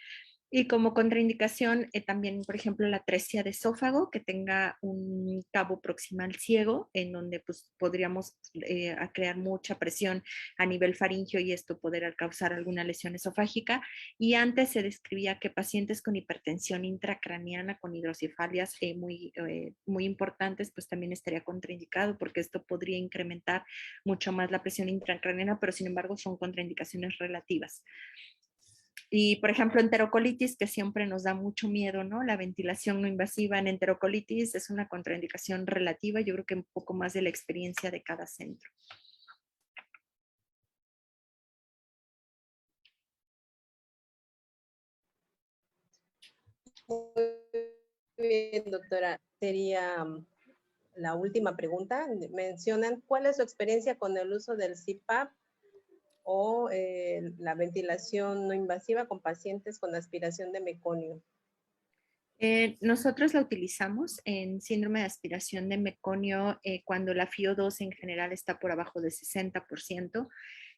Y como contraindicación, también, por ejemplo, la atresia de esófago, que tenga un cabo proximal ciego, en donde pues, podríamos crear mucha presión a nivel faríngeo y esto poder causar alguna lesión esofágica. Y antes se describía que pacientes con hipertensión intracraneana, con hidrocefalias muy importantes, pues también estaría contraindicado, porque esto podría incrementar mucho más la presión intracraneana, pero sin embargo son contraindicaciones relativas. Y, por ejemplo, enterocolitis, que siempre nos da mucho miedo, ¿no? La ventilación no invasiva en enterocolitis es una contraindicación relativa, yo creo que un poco más de la experiencia de cada centro.
Muy bien, doctora. Sería la última pregunta. Mencionan, ¿cuál es su experiencia con el uso del CPAP o la ventilación no invasiva con pacientes con aspiración de meconio?
Nosotros la utilizamos en síndrome de aspiración de meconio cuando la FiO2 en general está por abajo de 60%.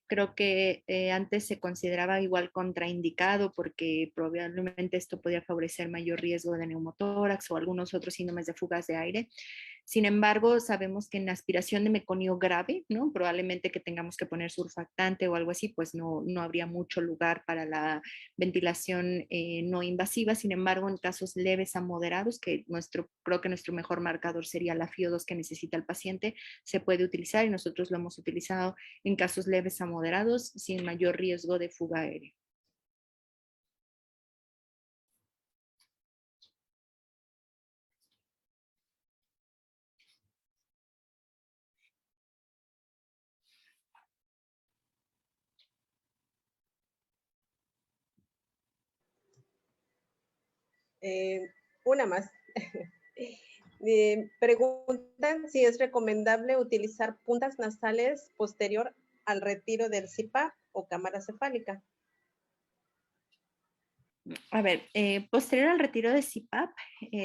Creo que antes se consideraba igual contraindicado porque probablemente esto podía favorecer mayor riesgo de neumotórax o algunos otros síndromes de fugas de aire. Sin embargo, sabemos que en aspiración de meconio grave, ¿no? Probablemente que tengamos que poner surfactante o algo así, pues no habría mucho lugar para la ventilación no invasiva. Sin embargo, en casos leves a moderados, que creo que nuestro mejor marcador sería la FIO2 que necesita el paciente, se puede utilizar y nosotros lo hemos utilizado en casos leves a moderados sin mayor riesgo de fuga aérea.
Una más. Preguntan si es recomendable utilizar puntas nasales posterior al retiro del CPAP o cámara cefálica.
A ver, posterior al retiro de CPAP,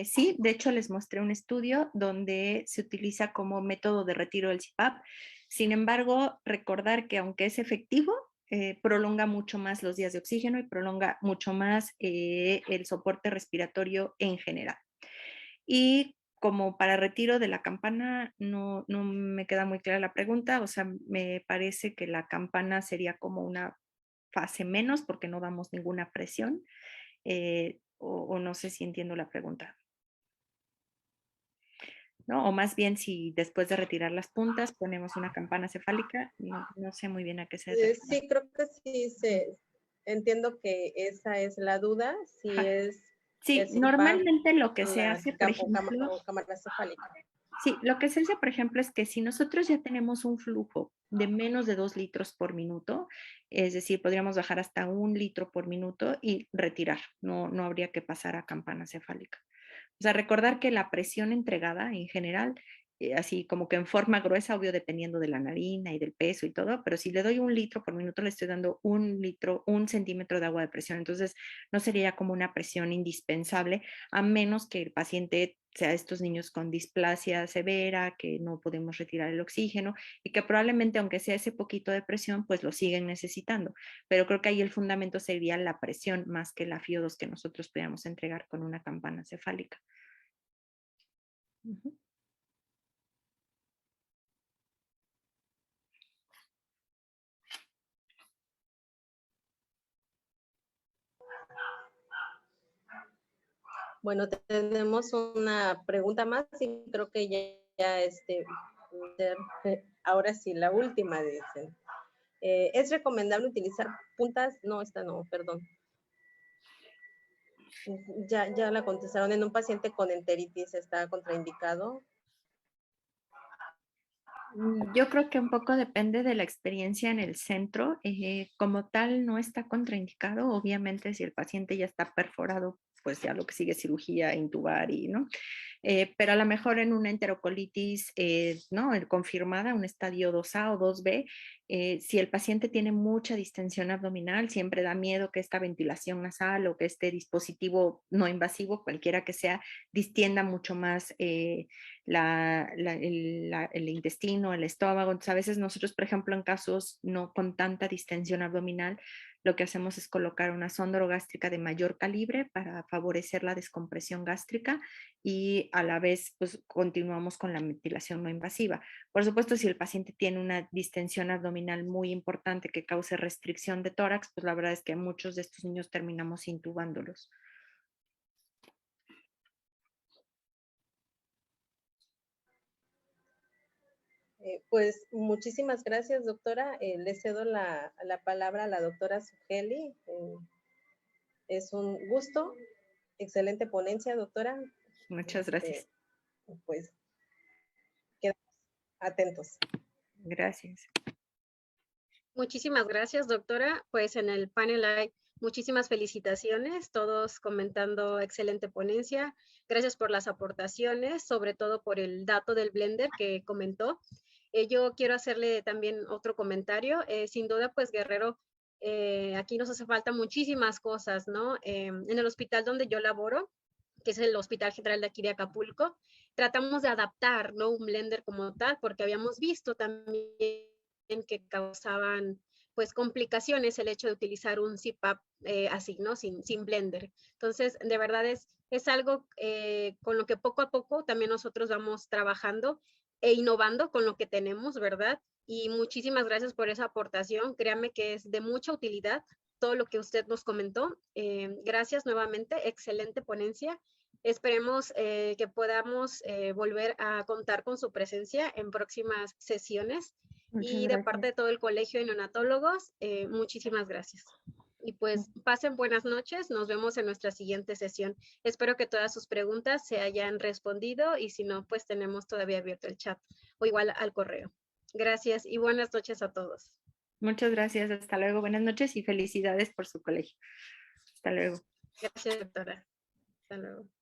sí, de hecho les mostré un estudio donde se utiliza como método de retiro del CPAP. Sin embargo, recordar que aunque es efectivo, prolonga mucho más los días de oxígeno y prolonga mucho más el soporte respiratorio en general. Y como para retiro de la campana, no me queda muy clara la pregunta, o sea, me parece que la campana sería como una fase menos porque no damos ninguna presión. O no sé si entiendo la pregunta. ¿No? O más bien si después de retirar las puntas ponemos una campana cefálica, no sé muy bien a qué se refiere.
Sí, creo que sí, entiendo que esa es la duda, si es...
Sí, normalmente lo que se hace, por ejemplo...
cámara cefálica.
Sí, lo que se hace, por ejemplo, es que si nosotros ya tenemos un flujo de menos de 2 litros por minuto, es decir, podríamos bajar hasta 1 litro por minuto y retirar, no habría que pasar a campana cefálica. O sea, recordar que la presión entregada en general, así como que en forma gruesa, obvio dependiendo de la narina y del peso y todo, pero si le doy 1 litro por minuto, le estoy dando 1 centímetro de agua de presión. Entonces, no sería como una presión indispensable, a menos que el paciente sea estos niños con displasia severa, que no podemos retirar el oxígeno y que probablemente, aunque sea ese poquito de presión, pues lo siguen necesitando. Pero creo que ahí el fundamento sería la presión más que la FIO2 que nosotros pudiéramos entregar con una campana cefálica. Uh-huh.
Bueno, tenemos una pregunta más y creo que ya ahora sí, la última dicen. ¿Es recomendable utilizar puntas? No, esta no, perdón. Ya la contestaron. En un paciente con enteritis está contraindicado.
Yo creo que un poco depende de la experiencia en el centro. Como tal, no está contraindicado. Obviamente, si el paciente ya está perforado, pues ya lo que sigue es cirugía, intubar y, ¿no? Pero a lo mejor en una enterocolitis ¿no? confirmada, un estadio 2A o 2B, si el paciente tiene mucha distensión abdominal, siempre da miedo que esta ventilación nasal o que este dispositivo no invasivo, cualquiera que sea, distienda mucho más el intestino, el estómago. Entonces, a veces nosotros, por ejemplo, en casos no con tanta distensión abdominal, lo que hacemos es colocar una sonda orogástrica de mayor calibre para favorecer la descompresión gástrica y a la vez pues continuamos con la ventilación no invasiva. Por supuesto, si el paciente tiene una distensión abdominal muy importante que cause restricción de tórax, pues la verdad es que muchos de estos niños terminamos intubándolos.
Pues muchísimas gracias, doctora. Le cedo la palabra a la doctora Sugeli. Es un gusto. Excelente ponencia, doctora.
Muchas gracias.
Pues quedamos atentos.
Gracias.
Muchísimas gracias, doctora. Pues en el panel hay muchísimas felicitaciones, todos comentando excelente ponencia. Gracias por las aportaciones, sobre todo por el dato del blender que comentó. Yo quiero hacerle también otro comentario. Sin duda, pues Guerrero, aquí nos hace falta muchísimas cosas, ¿no? En el hospital donde yo laboro, que es el Hospital General de aquí de Acapulco, tratamos de adaptar, ¿no? Un blender como tal, porque habíamos visto también que causaban pues complicaciones el hecho de utilizar un CPAP así, ¿no? Sin blender. Entonces, de verdad es Es algo con lo que poco a poco también nosotros vamos trabajando e innovando con lo que tenemos, ¿verdad? Y muchísimas gracias por esa aportación. Créanme que es de mucha utilidad todo lo que usted nos comentó. Gracias nuevamente, excelente ponencia. Esperemos que podamos volver a contar con su presencia en próximas sesiones.
Muchas
Y de
gracias.
parte de todo el Colegio de Neonatólogos, muchísimas gracias. Y pues pasen buenas noches, nos vemos en nuestra siguiente sesión. Espero que todas sus preguntas se hayan respondido y si no, pues tenemos todavía abierto el chat o igual al correo. Gracias y buenas noches a todos.
Muchas gracias, hasta luego, buenas noches y felicidades por su colegio. Hasta luego.
Gracias, doctora. Hasta luego.